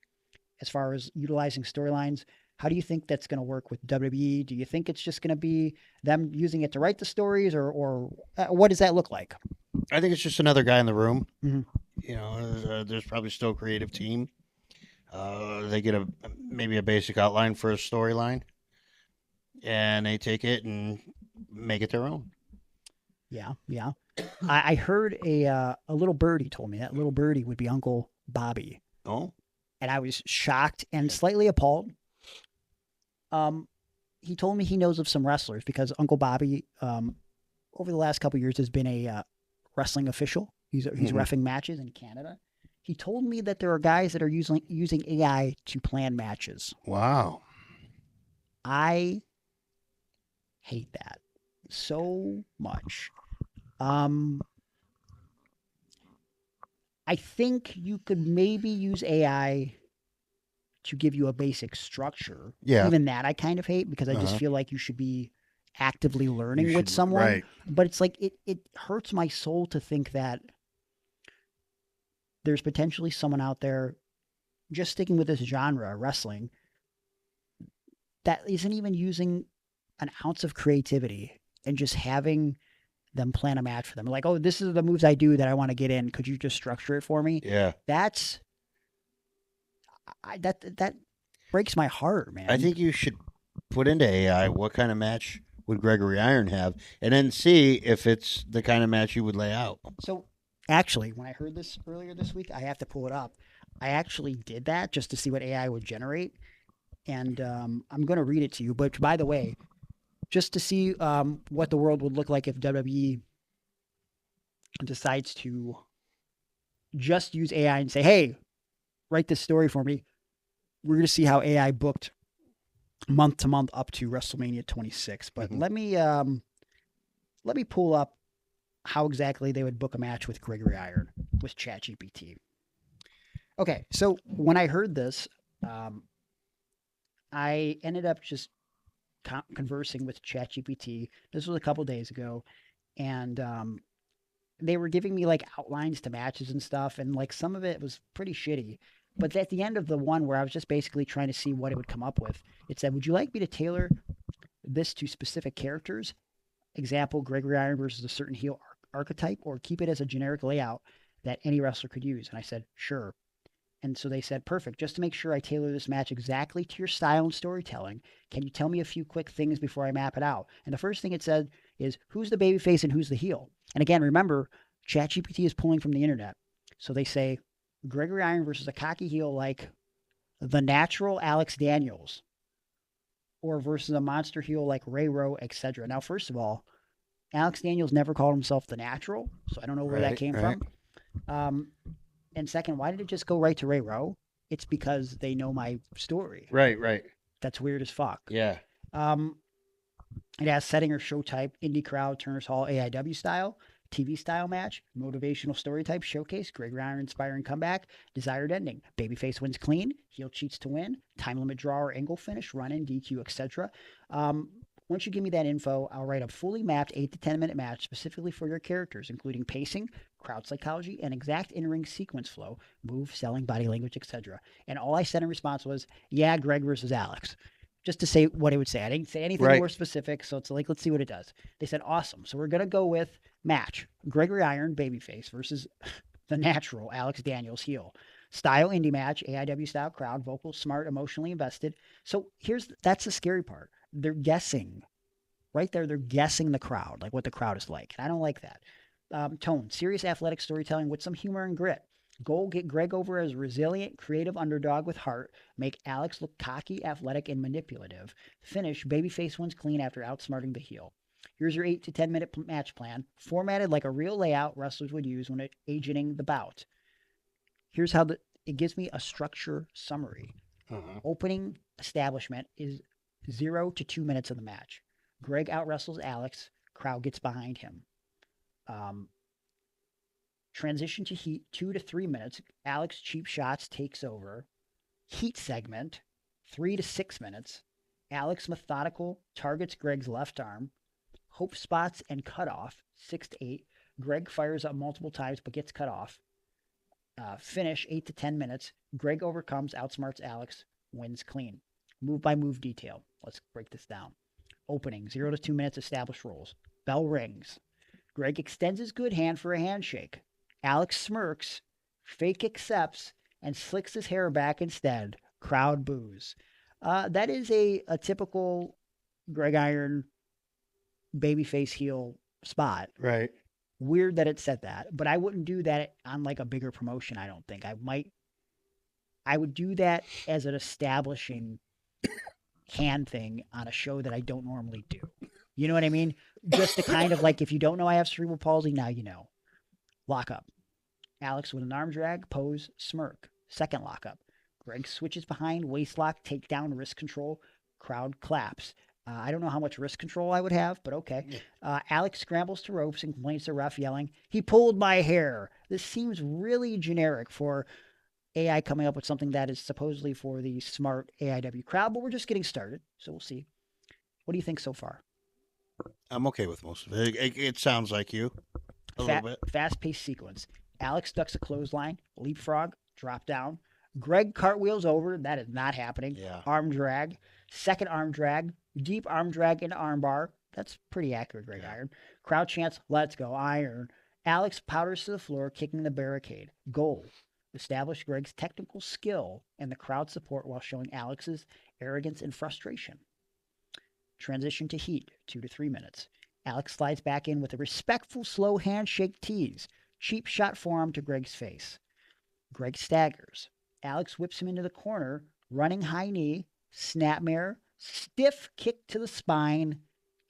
B: as far as utilizing storylines, how do you think that's going to work with WWE? Do you think it's just going to be them using it to write the stories, or what does that look like?
C: I think it's just another guy in the room.
B: Mm-hmm.
C: You know, there's probably still a creative team. They get maybe a basic outline for a storyline, and they take it and make it their own.
B: Yeah. I heard a little birdie told me that little birdie would be Uncle Bobby.
C: Oh.
B: And I was shocked and slightly appalled. He told me he knows of some wrestlers because Uncle Bobby, over the last couple of years, has been a wrestling official. He's reffing matches in Canada. He told me that there are guys that are using AI to plan matches.
C: Wow.
B: I hate that so much. I think you could maybe use AI to give you a basic structure.
C: Yeah.
B: Even that I kind of hate because I just feel like you should be actively learning with someone.
C: Right.
B: But it's like it hurts my soul to think that there's potentially someone out there just sticking with this genre, wrestling, that isn't even using an ounce of creativity and just having them plan a match for them. Like, oh, this is the moves I do that I want to get in. Could you just structure it for me?
C: Yeah.
B: That breaks my heart, man.
C: I think you should put into AI what kind of match would Gregory Iron have, and then see if it's the kind of match you would lay out.
B: So, actually, when I heard this earlier this week, I have to pull it up. I actually did that just to see what AI would generate, and I'm going to read it to you. But by the way, just to see what the world would look like if WWE decides to just use AI and say, hey, write this story for me. We're going to see how AI booked month to month up to WrestleMania 26. But let me pull up how exactly they would book a match with Gregory Iron with ChatGPT. Okay, so when I heard this, I ended up just conversing with ChatGPT. This was a couple days ago, and they were giving me like outlines to matches and stuff, and like some of it was pretty shitty. But at the end of the one where I was just basically trying to see what it would come up with, it said, would you like me to tailor this to specific characters? Example, Gregory Iron versus a certain heel archetype, or keep it as a generic layout that any wrestler could use? And I said, sure. And so they said, perfect. Just to make sure I tailor this match exactly to your style and storytelling, can you tell me a few quick things before I map it out? And the first thing it said is, who's the babyface and who's the heel? And again, remember, ChatGPT is pulling from the internet. So they say, Gregory Iron versus a cocky heel like the natural Alex Daniels, or versus a monster heel like Ray Rowe, etc. Now, first of all, Alex Daniels never called himself the natural, so I don't know where that came from. And second, why did it just go right to Ray Rowe? It's because they know my story.
C: Right.
B: That's weird as fuck.
C: Yeah.
B: It has setting or show type, indie crowd, Turner's Hall, AIW style. TV style match, motivational story type showcase, Gregory Iron inspiring comeback, desired ending, babyface wins clean, heel cheats to win, time limit draw or angle finish, run in, DQ, etc. Once you give me that info, I'll write a fully mapped 8 to 10 minute match specifically for your characters, including pacing, crowd psychology, and exact in-ring sequence flow, move, selling, body language, etc. And all I said in response was, yeah, Greg versus Alex. Just to say what it would say. I didn't say anything
C: Right.
B: more specific, so it's like, let's see what it does. They said, awesome. So we're going to go with match. Gregory Iron, babyface, versus the natural, Alex Daniels, heel. Style, indie match, AIW style crowd, vocal, smart, emotionally invested. So that's the scary part. They're guessing. Right there, they're guessing the crowd, like what the crowd is like. And I don't like that. Tone, serious athletic storytelling with some humor and grit. Goal, get Greg over as a resilient, creative underdog with heart. Make Alex look cocky, athletic, and manipulative. Finish, babyface wins clean after outsmarting the heel. Here's your 8 to 10 minute match plan, formatted like a real layout wrestlers would use when agenting the bout. Here's how it gives me a structure summary. Opening establishment is 0 to 2 minutes of the match. Greg out-wrestles Alex. Crowd gets behind him. Transition to heat, 2 to 3 minutes. Alex cheap shots takes over. Heat segment, 3 to 6 minutes. Alex methodical targets Greg's left arm. Hope spots and cutoff, 6 to 8. Greg fires up multiple times but gets cut off. Finish, 8 to 10 minutes. Greg overcomes, outsmarts Alex, wins clean. Move by move detail. Let's break this down. Opening, 0 to 2 minutes, established roles. Bell rings. Greg extends his good hand for a handshake. Alex smirks, fake accepts, and slicks his hair back instead. Crowd boos. That is a typical Greg Iron babyface heel spot.
C: Right.
B: Weird that it said that, but I wouldn't do that on like a bigger promotion, I don't think. I would do that as an establishing hand thing on a show that I don't normally do. You know what I mean? Just to kind of like, if you don't know I have cerebral palsy, now you know. Lockup. Alex with an arm drag, pose, smirk. Second lockup. Greg switches behind, waist lock, takedown, wrist control. Crowd claps. I don't know how much wrist control I would have, but okay. Alex scrambles to ropes and complains to ref, yelling, "He pulled my hair." This seems really generic for AI coming up with something that is supposedly for the smart AIW crowd, but we're just getting started, so we'll see. What do you think so far?
C: I'm okay with most of it. It sounds like you a little bit.
B: Fast-paced sequence. Alex ducks a clothesline, leapfrog, drop down. Greg cartwheels over. That is not happening.
C: Yeah.
B: Arm drag. Second arm drag. Deep arm drag into arm bar. That's pretty accurate, Greg Iron. Crowd chants, "Let's go, Iron." Alex powders to the floor, kicking the barricade. Goal. Establish Greg's technical skill and the crowd support while showing Alex's arrogance and frustration. Transition to heat, 2 to 3 minutes. Alex slides back in with a respectful, slow handshake tease. Cheap shot forearm to Greg's face. Greg staggers. Alex whips him into the corner, running high knee, snapmare, stiff kick to the spine,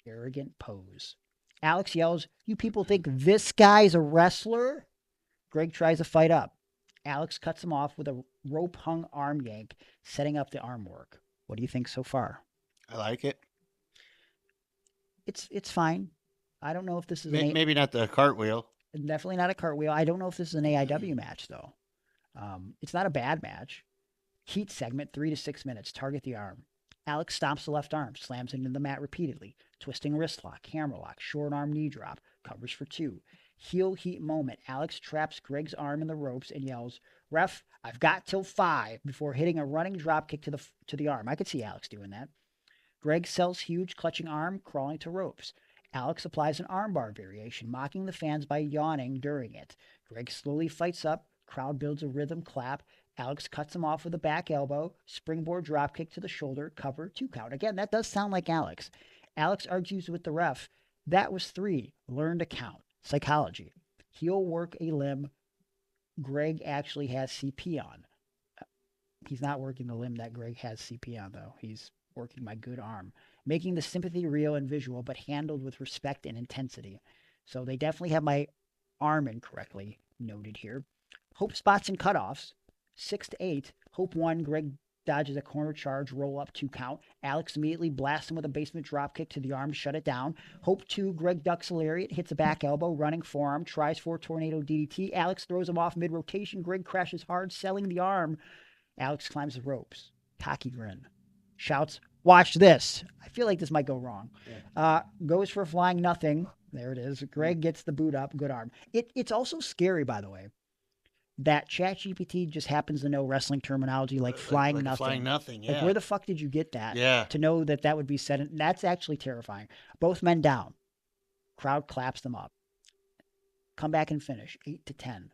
B: arrogant pose. Alex yells, "You people think this guy's a wrestler?" Greg tries to fight up. Alex cuts him off with a rope-hung arm yank, setting up the arm work. What do you think so far?
C: I like it.
B: It's fine. I don't know if this is
C: Maybe not the cartwheel.
B: definitely not a cartwheel. I don't know if this is an AIW match though. It's not a bad match. Heat segment, 3 to 6 minutes. Target the arm. Alex stomps the left arm, slams into the mat repeatedly. Twisting wrist lock, hammer lock, short arm knee drop, covers for 2. Heel heat moment. Alex traps Greg's arm in the ropes and yells, "Ref, I've got till 5," before hitting a running drop kick to the arm. I could see Alex doing that. Greg sells huge clutching arm, crawling to ropes. Alex applies an armbar variation, mocking the fans by yawning during it. Greg slowly fights up. Crowd builds a rhythm clap. Alex cuts him off with a back elbow. Springboard dropkick to the shoulder. Cover, 2 count. Again, that does sound like Alex. Alex argues with the ref. That was 3. Learn to count. Psychology. He'll work a limb Greg actually has CP on. He's not working the limb that Greg has CP on, though. He's working my good arm. Making the sympathy real and visual, but handled with respect and intensity. So they definitely have my arm incorrectly noted here. Hope spots and cutoffs. 6 to 8. Hope 1, Greg dodges a corner charge, roll up 2 count. Alex immediately blasts him with a basement dropkick to the arm to shut it down. Hope 2, Greg ducks a lariat, hits a back elbow, running forearm, tries for a tornado DDT. Alex throws him off mid-rotation. Greg crashes hard, selling the arm. Alex climbs the ropes. Cocky grin. Shouts, watch this. I feel like this might go wrong. Yeah. Goes for a flying nothing. There it is. Greg gets the boot up. Good arm. It's also scary, by the way, that ChatGPT just happens to know wrestling terminology like flying nothing.
C: Flying nothing, yeah.
B: Like, where the fuck did you get that?
C: Yeah.
B: To know that would be said. And that's actually terrifying. Both men down. Crowd claps them up. Come back and finish. 8-10.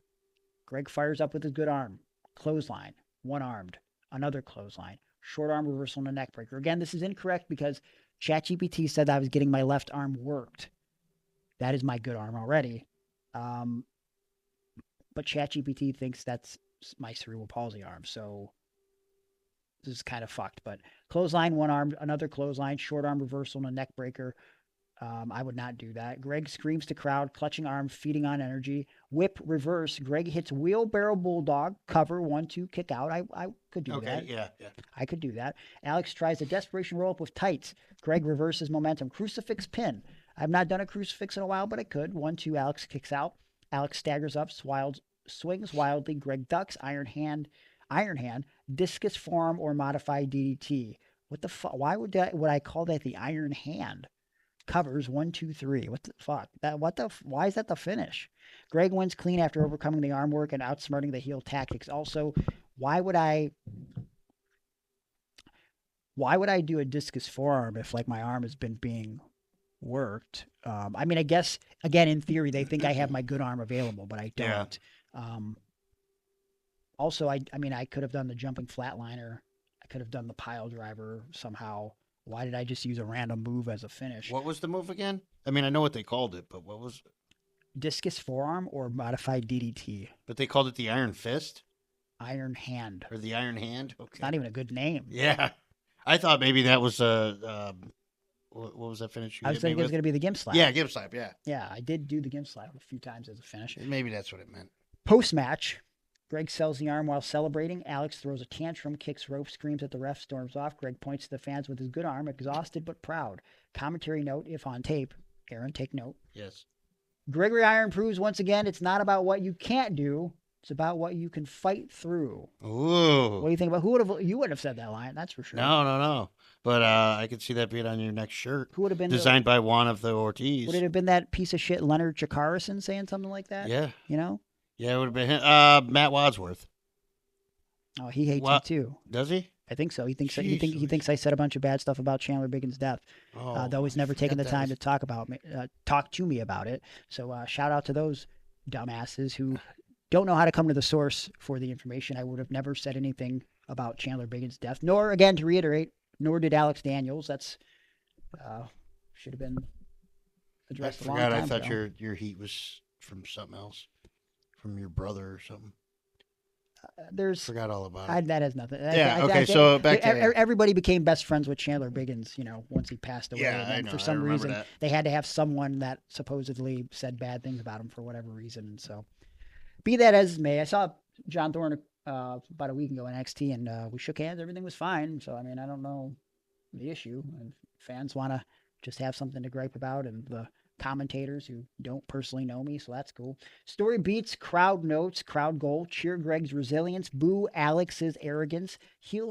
B: Greg fires up with his good arm. Clothesline. One-armed. Another clothesline. Short arm reversal and a neck breaker. Again, this is incorrect because ChatGPT said I was getting my left arm worked. That is my good arm already. But ChatGPT thinks that's my cerebral palsy arm. So this is kind of fucked. But clothesline, one arm, another clothesline, short arm reversal and a neck breaker. I would not do that. Greg screams to crowd, clutching arm, feeding on energy. Whip reverse. Greg hits wheelbarrow bulldog, cover, 1-2, kick out. I could do that.
C: Yeah.
B: I could do that. Alex tries a desperation roll up with tights. Greg reverses momentum. Crucifix pin. I've not done a crucifix in a while, but I could. 1-2, Alex kicks out. Alex staggers up, swings wildly. Greg ducks, iron hand, discus forearm or modified DDT. What the fuck? Why would I call that the iron hand? Covers 1-2-3. What the fuck? Why is that the finish? Greg wins clean after overcoming the arm work and outsmarting the heel tactics. Also, why would I do a discus forearm if like my arm has been being worked? I mean, I guess again in theory they think I have my good arm available, but I don't. Yeah. Also, I mean, I could have done the jumping flatliner. I could have done the pile driver somehow. Why did I just use a random move as a finish?
C: What was the move again? I mean, I know what they called it, but what was it?
B: Discus forearm or modified DDT.
C: But they called it the Iron Fist?
B: Iron Hand.
C: Or the Iron Hand? Okay.
B: It's not even a good name.
C: Yeah. I thought maybe that was what was that finish you
B: I was thinking it was going to be the Gimp Slap.
C: Yeah, Gimp Slap, yeah.
B: Yeah, I did do the Gimp Slap a few times as a finish.
C: Maybe that's what it meant.
B: Post-match, Greg sells the arm while celebrating. Alex throws a tantrum, kicks rope, screams at the ref, storms off. Greg points to the fans with his good arm, exhausted but proud. Commentary note, if on tape. Aaron, take note.
C: Yes.
B: Gregory Iron proves once again it's not about what you can't do. It's about what you can fight through.
C: Ooh.
B: What do you think about you wouldn't have said that line, that's for sure.
C: No. But I could see that being on your next shirt.
B: Who would have been
C: designed by Juan of the Ortiz?
B: Would it have been that piece of shit Leonard Chakarison saying something like that?
C: Yeah.
B: You know?
C: Yeah, it would have been him. Matt Wadsworth.
B: Oh, he hates you too.
C: Does he?
B: I think so. He thinks he thinks I said a bunch of bad stuff about Chandler Biggins' death. Though he's never taken the time to talk to me about it. So shout out to those dumbasses who don't know how to come to the source for the information. I would have never said anything about Chandler Biggins' death, nor, again, to reiterate, nor did Alex Daniels. That's should have been addressed a long time ago.
C: I thought your heat was from something else, from your brother or something. Forgot all about it.
B: That has nothing.
C: So back to
B: everybody became best friends with Chandler Biggins, once he passed away.
C: Yeah,
B: and for some reason, they had to have someone that supposedly said bad things about him for whatever reason. And so, be that as it may, I saw John Thorne about a week ago in NXT, and we shook hands. Everything was fine. So, I mean, I don't know the issue. And fans want to just have something to gripe about, and the commentators who don't personally know me, so that's cool. Story beats, crowd notes, crowd goal, cheer Greg's resilience, boo Alex's arrogance, heat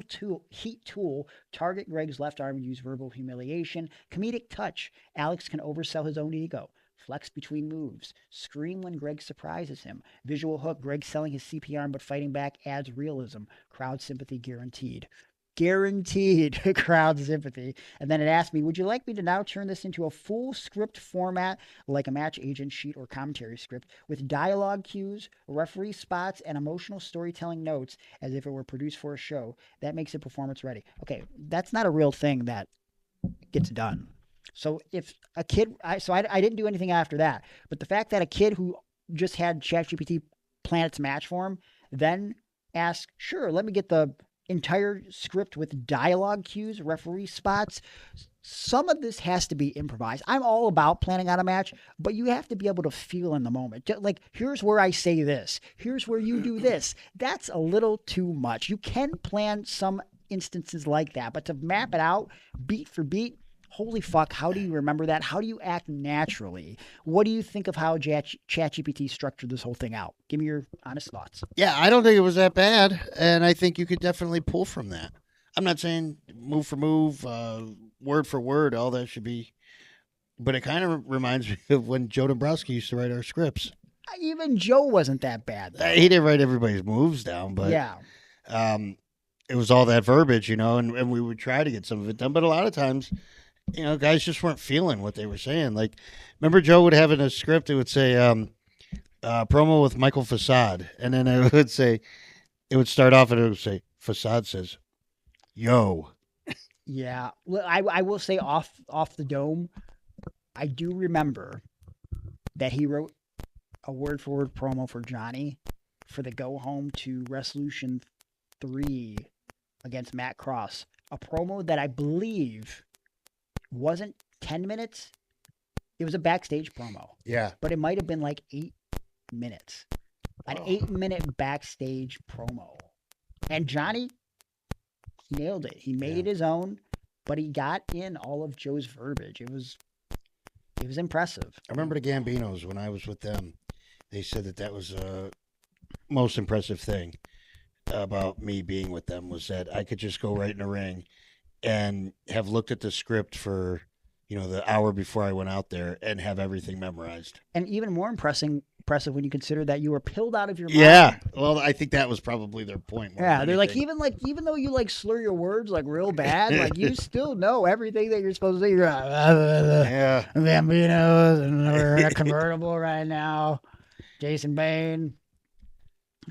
B: tool, target Greg's left arm and use verbal humiliation, comedic touch, Alex can oversell his own ego, flex between moves, scream when Greg surprises him, visual hook, Greg selling his CP arm but fighting back adds realism, crowd sympathy guaranteed. Guaranteed crowd sympathy. And then it asked me, would you like me to now turn this into a full script format like a match agent sheet or commentary script with dialogue cues, referee spots, and emotional storytelling notes as if it were produced for a show? That makes it performance ready. Okay, that's not a real thing that gets done. So if a kid, I didn't do anything after that. But the fact that a kid who just had ChatGPT plan its match for him then asked, sure, let me get the entire script with dialogue cues, referee spots. Some of this has to be improvised. I'm all about planning out a match, but you have to be able to feel in the moment. Like, here's where I say this. Here's where you do this. That's a little too much. You can plan some instances like that, but to map it out beat for beat, holy fuck, how do you remember that? How do you act naturally? What do you think of how ChatGPT structured this whole thing out? Give me your honest thoughts.
C: Yeah, I don't think it was that bad, and I think you could definitely pull from that. I'm not saying move for move, word for word, all that should be, but it kind of reminds me of when Joe Dombrowski used to write our scripts.
B: Even Joe wasn't that bad, though.
C: He didn't write everybody's moves down, but
B: yeah.
C: It was all that verbiage, and we would try to get some of it done, but a lot of times, guys just weren't feeling what they were saying. Like, remember Joe would have in a script, it would say, promo with Michael Facade, and then it would start off and it would say, Facade says, yo.
B: Yeah. Well, I will say off the dome, I do remember that he wrote a word-for-word promo for Johnny for the go-home to Resolution 3 against Matt Cross. A promo that I believe wasn't 10 minutes. It was a backstage promo.
C: Yeah.
B: But it might have been like 8 minutes. An 8-minute backstage promo. And Johnny nailed it. He made it his own, but he got in all of Joe's verbiage. It was impressive.
C: I remember the Gambinos when I was with them. They said that was the most impressive thing about me being with them was that I could just go right in the ring and have looked at the script for, the hour before I went out there and have everything memorized.
B: And even more impressive when you consider that you were pilled out of your mind.
C: Yeah. Well, I think that was probably their point.
B: Yeah, they're even though you slur your words real bad, you still know everything that you're supposed to say. You're Bambinos, and we're in a convertible right now. Jason Bane.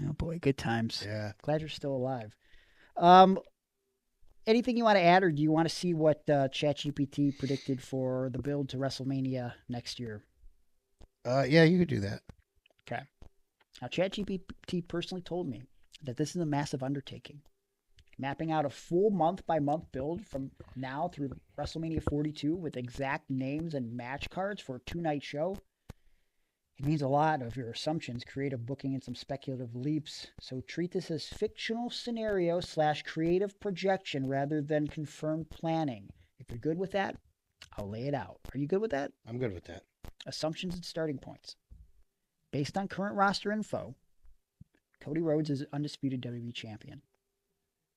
B: Oh boy, good times.
C: Yeah.
B: Glad you're still alive. Anything you want to add, or do you want to see what ChatGPT predicted for the build to WrestleMania next year?
C: Yeah, you could do that.
B: Okay. Now, ChatGPT personally told me that this is a massive undertaking. Mapping out a full month-by-month build from now through WrestleMania 42 with exact names and match cards for a 2-night show. It means a lot of your assumptions, creative booking, and some speculative leaps. So treat this as fictional scenario / creative projection rather than confirmed planning. If you're good with that, I'll lay it out. Are you good with that?
C: I'm good with that.
B: Assumptions and starting points. Based on current roster info, Cody Rhodes is undisputed WWE champion.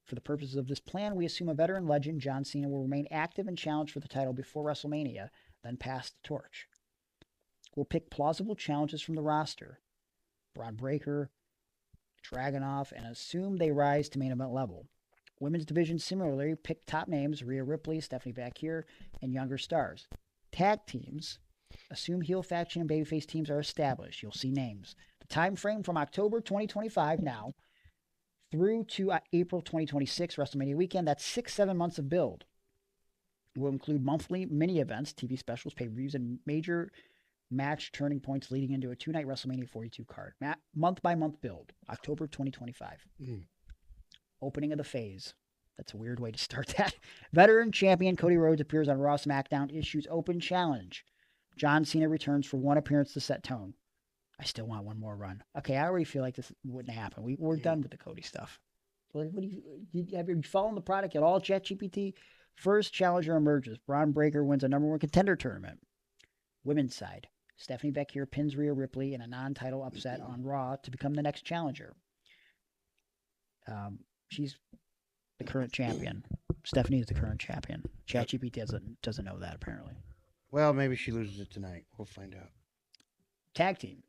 B: For the purposes of this plan, we assume a veteran legend, John Cena, will remain active and challenge for the title before WrestleMania, then pass the torch. We'll pick plausible challenges from the roster, Braun Breaker, Dragunov, and assume they rise to main event level. Women's division similarly pick top names, Rhea Ripley, Stephanie Bakir, and younger stars. Tag teams, assume heel faction and babyface teams are established. You'll see names. The time frame from October 2025 now through to April 2026, WrestleMania weekend, that's 6-7 months of build. Will include monthly mini events, TV specials, pay-per-views, and major match turning points leading into a 2-night WrestleMania 42 card. Month-by-month build, October 2025. Opening of the phase. That's a weird way to start that. Veteran champion Cody Rhodes appears on Raw SmackDown, issues open challenge. John Cena returns for one appearance to set tone. I still want one more run. Okay, I already feel like this wouldn't happen. We're done with the Cody stuff. What do you have you followed the product at all, ChatGPT? First challenger emerges. Braun Breaker wins a #1 contender tournament. Women's side. Stephanie Bakir pins Rhea Ripley in a non-title upset on Raw to become the next challenger. She's the current champion. Stephanie is the current champion. ChatGPT doesn't know that, apparently.
C: Well, maybe she loses it tonight. We'll find out.
B: Tag team.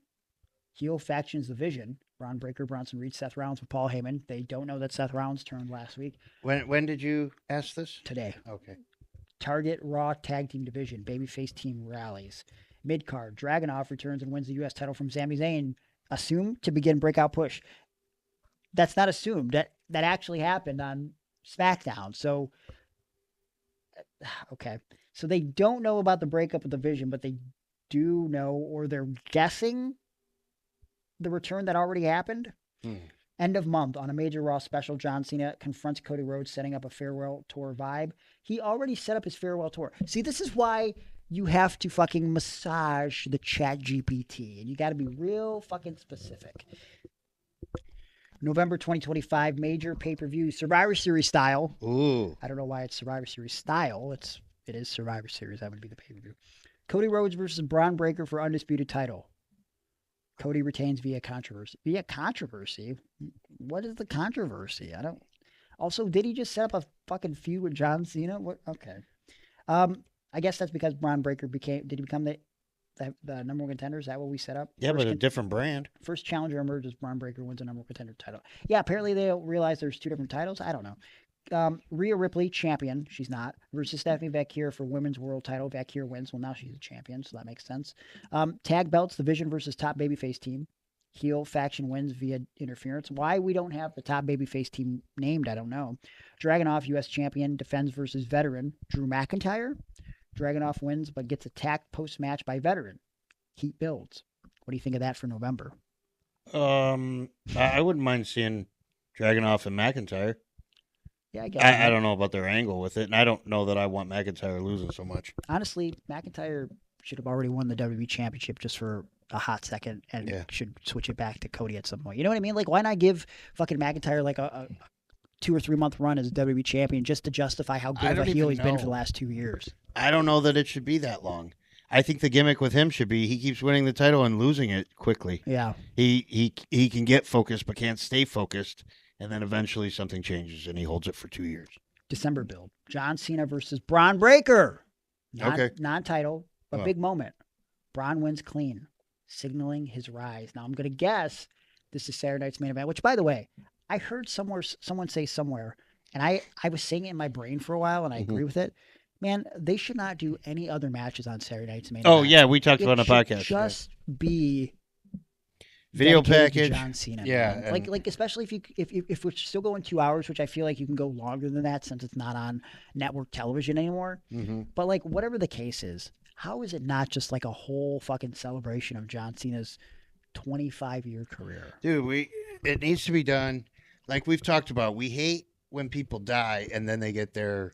B: Heel factions division. Braun Breaker, Bronson Reed, Seth Rollins with Paul Heyman. They don't know that Seth Rollins turned last week.
C: When did you ask this?
B: Today.
C: Okay.
B: Target Raw tag team division. Babyface team rallies. Mid-card, Dragunov returns and wins the U.S. title from Sami Zayn. Assumed to begin breakout push. That's not assumed. That actually happened on SmackDown. So, okay. So they don't know about the breakup of the division, but they do know, or they're guessing, the return that already happened. End of month on a major Raw special, John Cena confronts Cody Rhodes, setting up a farewell tour vibe. He already set up his farewell tour. See, this is why you have to fucking massage the ChatGPT, and you got to be real fucking specific. November 2025 major pay-per-view Survivor Series style.
C: Ooh.
B: I don't know why it's Survivor Series style. It is Survivor Series. That would be the pay-per-view. Cody Rhodes versus Braun Breaker for undisputed title. Cody retains via controversy. Via controversy? What is the controversy? I don't. Also, did he just set up a fucking feud with John Cena? What? Okay. I guess that's because Braun Breaker did he become the number one contender? Is that what we set up?
C: Yeah, but a different brand.
B: First challenger emerges. Braun Breaker wins a number one contender title. Yeah, apparently they realize there's two different titles. I don't know. Rhea Ripley, champion. She's not. Versus Stephanie Vaquer for women's world title. Vaquer wins. Well, now she's a champion, so that makes sense. Tag belts, the Vision versus top babyface team. Heel faction wins via interference. Why we don't have the top babyface team named, I don't know. Dragunov, U.S. champion, defends versus veteran Drew McIntyre. Dragunov wins, but gets attacked post-match by veteran. Heat builds. What do you think of that for November?
C: I wouldn't mind seeing Dragunov and McIntyre.
B: Yeah, I guess.
C: I don't know about their angle with it, and I don't know that I want McIntyre losing so much.
B: Honestly, McIntyre should have already won the WWE Championship just for a hot second and should switch it back to Cody at some point. You know what I mean? Like, why not give fucking McIntyre like a 2 or 3 month run as WWE champion just to justify how good of a heel he's been for the last 2 years?
C: I don't know that it should be that long. I think the gimmick with him should be he keeps winning the title and losing it quickly.
B: Yeah.
C: He can get focused but can't stay focused, and then eventually something changes and he holds it for 2 years.
B: December build. John Cena versus Braun Breaker.
C: Okay.
B: Non-title, but big moment. Braun wins clean, signaling his rise. Now, I'm going to guess this is Saturday night's main event, which, by the way, I heard someone say somewhere, and I was saying it in my brain for a while, and I agree with it. Man, they should not do any other matches on Saturday night's main event.
C: Oh, yeah, we talked about it on a podcast.
B: Just be
C: video package.
B: To John Cena.
C: Yeah.
B: Like especially if we're still going 2 hours, which I feel like you can go longer than that since it's not on network television anymore.
C: Mm-hmm.
B: But like whatever the case is, how is it not just like a whole fucking celebration of John Cena's 25-year career?
C: Dude, it needs to be done. Like we've talked about, we hate when people die and then they get their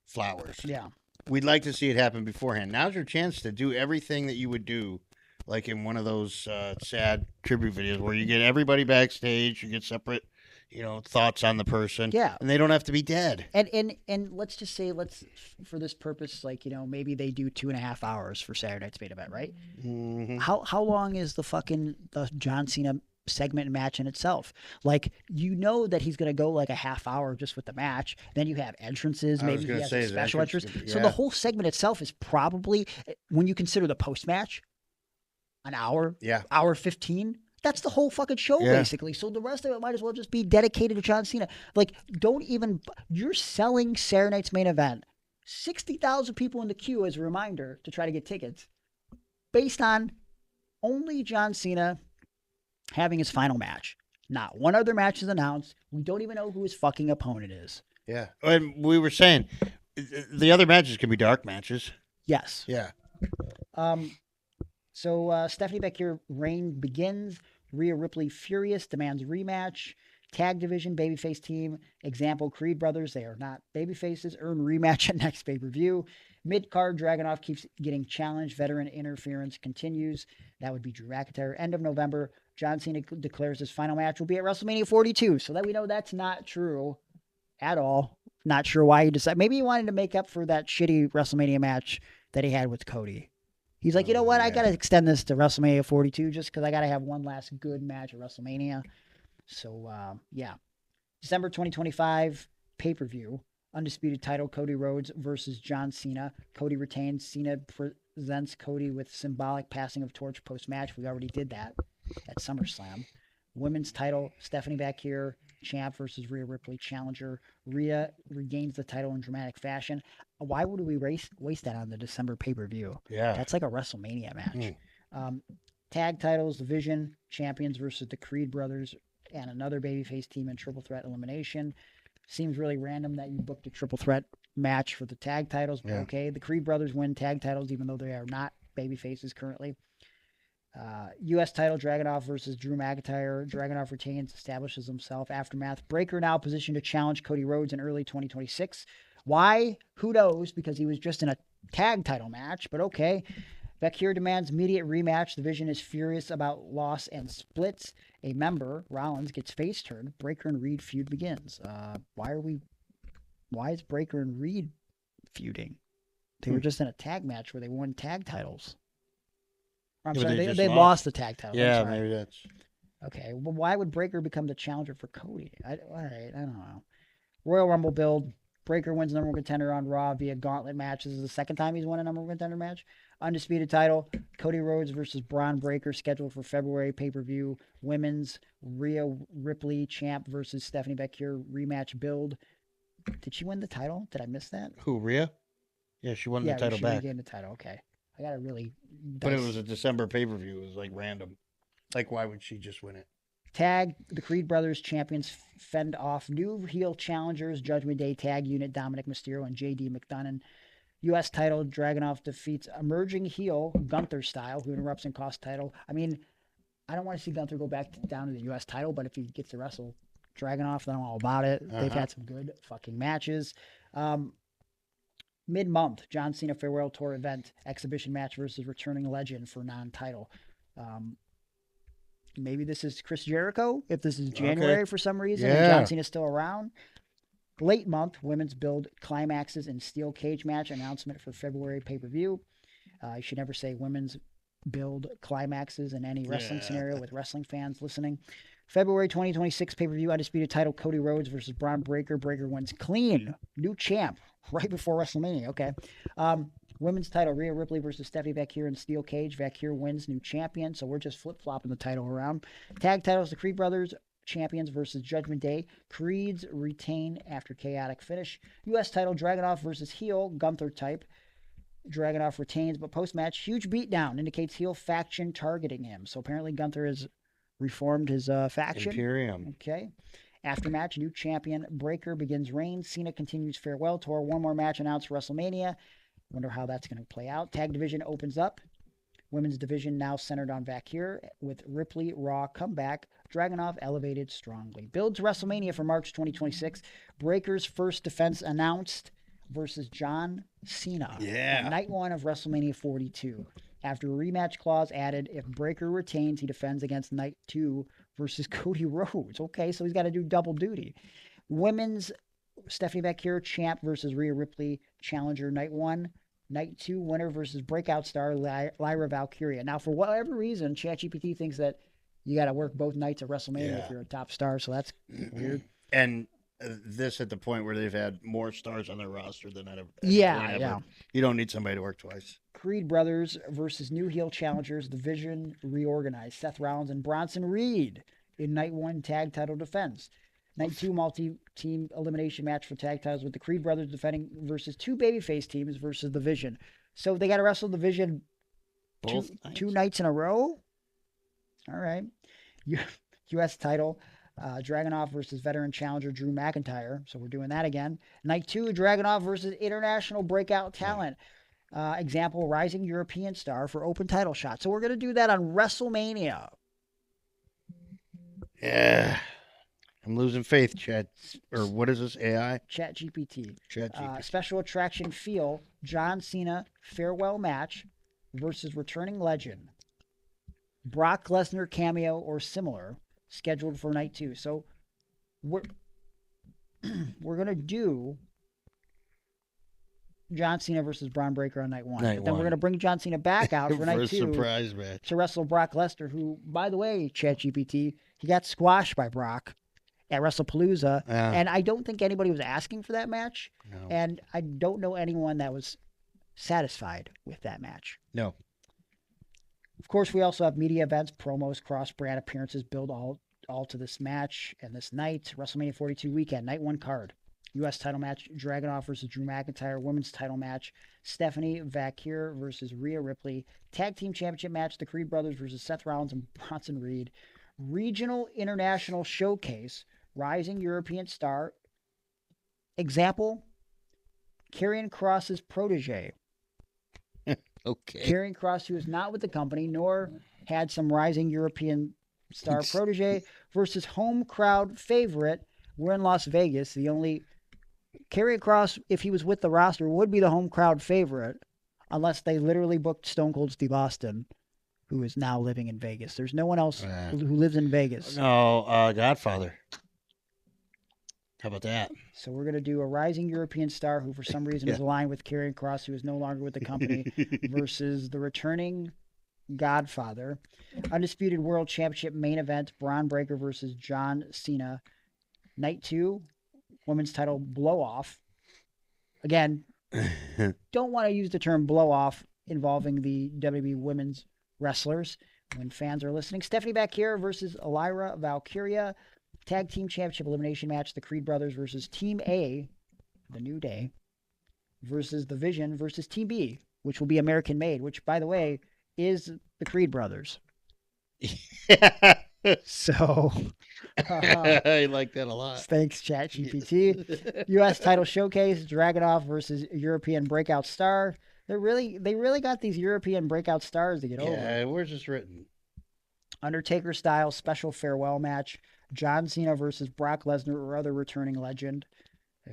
C: flowers.
B: Yeah.
C: We'd like to see it happen beforehand. Now's your chance to do everything that you would do, like in one of those sad tribute videos where you get everybody backstage, you get separate, thoughts on the person.
B: Yeah.
C: And they don't have to be dead.
B: And let's just say, for this purpose, maybe they do 2.5 hours for Saturday night's main event, right?
C: Mm-hmm.
B: How long is the John Cena segment match in itself? Like, that he's going to go like a half hour just with the match. Then you have entrances. Maybe he has a special entrance. So the whole segment itself is probably, when you consider the post-match, an hour, hour 15. That's the whole fucking show, basically. So the rest of it might as well just be dedicated to John Cena. Like, you're selling Saturday night's main event. 60,000 people in the queue as a reminder to try to get tickets based on only John Cena having his final match. Not one other match is announced. We don't even know who his fucking opponent is.
C: Yeah. And we were saying the other matches can be dark matches.
B: Yes.
C: Yeah.
B: So Stephanie Vaquer reign begins. Rhea Ripley furious demands rematch. Tag division babyface team. Example Creed brothers. They are not babyfaces. Earn rematch at next pay-per-view. Mid-card Dragunov keeps getting challenged. Veteran interference continues. That would be Drew McIntyre. End of November. John Cena declares his final match will be at WrestleMania 42. So that we know that's not true at all. Not sure why he decided. Maybe he wanted to make up for that shitty WrestleMania match that he had with Cody. He's like, you know what? I got to extend this to WrestleMania 42 just because I got to have one last good match at WrestleMania. So, December 2025 pay-per-view. Undisputed title, Cody Rhodes versus John Cena. Cody retains. Cena presents Cody with symbolic passing of torch post-match. We already did that at SummerSlam. Women's title, Stephanie Vaquer, champ versus Rhea Ripley, challenger. Rhea regains the title in dramatic fashion. Why would we waste that on the December pay-per-view?
C: Yeah.
B: That's like a WrestleMania match. Tag titles, the Vision champions versus the Creed brothers and another babyface team in triple threat elimination. Seems really random that you booked a triple threat match for the tag titles, but okay. The Creed brothers win tag titles even though they are not babyfaces currently. U.S. title, Dragunov versus Drew McIntyre. Dragunov retains, establishes himself. Aftermath. Breaker now positioned to challenge Cody Rhodes in early 2026. Why? Who knows? Because he was just in a tag title match, but okay. Bakir demands immediate rematch. The Division is furious about loss and splits. A member, Rollins, gets face turned. Breaker and Reed feud begins. Why is Breaker and Reed feuding? They were just in a tag match where they won tag titles. I'm sorry, they lost the tag titles.
C: Yeah, maybe that's...
B: Okay, well, why would Breaker become the challenger for Cody? All right, I don't know. Royal Rumble build. Breaker wins number one contender on Raw via gauntlet match. This is the second time he's won a number one contender match. Undisputed title. Cody Rhodes versus Braun Breaker scheduled for February pay-per-view. Women's Rhea Ripley champ versus Stephanie Bakir rematch build. Did she win the title? Did I miss that?
C: Who, Rhea? Yeah, she won the title back.
B: She regained the title. Okay. I got to really...
C: But it was a December pay-per-view. It was like random. Like, why would she just win it?
B: Tag, the Creed brothers champions fend off new heel challengers, Judgment Day tag unit, Dominic Mysterio and J.D. McDonough. U.S. title, Dragunov defeats emerging heel, Gunther style, who interrupts and costs title. I mean, I don't want to see Gunther go back down to the U.S. title, but if he gets to wrestle Dragunov, then I'm all about it. They've had some good fucking matches. Mid-month, John Cena Farewell Tour event, exhibition match versus returning legend for non-title. Maybe this is Chris Jericho, if this is January for some reason, and John Cena's still around. Late month, women's build climaxes in steel cage match announcement for February pay-per-view. You should never say women's build climaxes in any wrestling scenario with wrestling fans listening. February 2026 pay-per-view, undisputed title, Cody Rhodes versus Braun Breaker. Breaker wins clean. New champ right before WrestleMania. Okay. Women's title, Rhea Ripley versus Stephanie Bakir in steel cage. Bakir wins, new champion. So we're just flip-flopping the title around. Tag titles, the Creed brothers champions versus Judgment Day. Creeds retain after chaotic finish. U.S. title, Dragunov versus heel, Gunther type. Dragunov retains, but post-match, huge beatdown indicates heel faction targeting him. So apparently Gunther has reformed his faction.
C: Imperium.
B: Okay. After match, new champion Breaker begins reign. Cena continues farewell tour. One more match announced for WrestleMania. Wonder how that's going to play out. Tag division opens up. Women's division now centered on Bakir with Ripley Raw comeback. Dragunov elevated strongly. Build to WrestleMania for March 2026. Breaker's first defense announced versus John Cena.
C: Yeah.
B: Night one of WrestleMania 42. After a rematch clause added, if Breaker retains, he defends against night two versus Cody Rhodes. Okay, so he's got to do double duty. Women's Stephanie Bakir champ versus Rhea Ripley challenger night one. Night two winner versus breakout star Lyra Valkyria. Now, for whatever reason, ChatGPT thinks that you got to work both nights at WrestleMania if you're a top star, so that's weird.
C: And this at the point where they've had more stars on their roster than ever.
B: Yeah.
C: You don't need somebody to work twice.
B: Creed brothers versus new heel challengers. Division reorganized. Seth Rollins and Bronson Reed in night one tag title defense. Night two multi-team elimination match for tag titles with the Creed brothers defending versus two babyface teams versus the Vision. So they got to wrestle the Vision two nights in a row? All right. U.S. title, Dragunov versus veteran challenger Drew McIntyre. So we're doing that again. Night two, Dragunov versus international breakout talent. Example, rising European star for open title shot. So we're going to do that on WrestleMania.
C: Yeah. I'm losing faith, Chat. Or what is this, AI?
B: ChatGPT.
C: ChatGPT.
B: Special attraction feel, John Cena farewell match versus returning legend. Brock Lesnar cameo or similar, scheduled for night two. So we're going to do John Cena versus Braun Breaker on night one. Then we're going to bring John Cena back out for night two.
C: Surprise match.
B: To wrestle Brock Lesnar, who, by the way, ChatGPT, he got squashed by Brock at WrestlePalooza.
C: Yeah.
B: And I don't think anybody was asking for that match.
C: No.
B: And I don't know anyone that was satisfied with that match.
C: No.
B: Of course, we also have media events, promos, cross-brand appearances, build all to this match and this night. WrestleMania 42 weekend, night one card. U.S. title match, Dragunov versus Drew McIntyre. Women's title match, Stephanie Bakir versus Rhea Ripley. Tag team championship match, the Creed brothers versus Seth Rollins and Bronson Reed. Regional international showcase, rising European star. Example, Karrion Kross's protege.
C: Okay.
B: Karrion Kross, who is not with the company, nor had some rising European star protege, versus home crowd favorite. We're in Las Vegas. The only Karrion Kross, if he was with the roster, would be the home crowd favorite. unless they literally booked Stone Cold Steve Austin, who is now living in Vegas. There's no one else who lives in Vegas.
C: No, Godfather. How about that?
B: So we're going to do a rising European star who for some reason is aligned with Karrion Kross, who is no longer with the company, versus the returning Godfather. Undisputed World Championship main event, Braun Breaker versus John Cena. Night 2, women's title blow-off. Again, don't want to use the term blow-off involving the WWE women's wrestlers when fans are listening. Stephanie Bakira versus Elira Valkyria. Tag Team Championship elimination match, the Creed Brothers versus Team A, the New Day, versus The Vision versus Team B, which will be American made, which, by the way, is the Creed Brothers. So,
C: I like that a lot.
B: Thanks, ChatGPT. U.S. title showcase, Dragunov versus European breakout star. They really got these European breakout stars to get over.
C: Yeah, where's this written?
B: Undertaker style special farewell match. John Cena versus Brock Lesnar or other returning legend.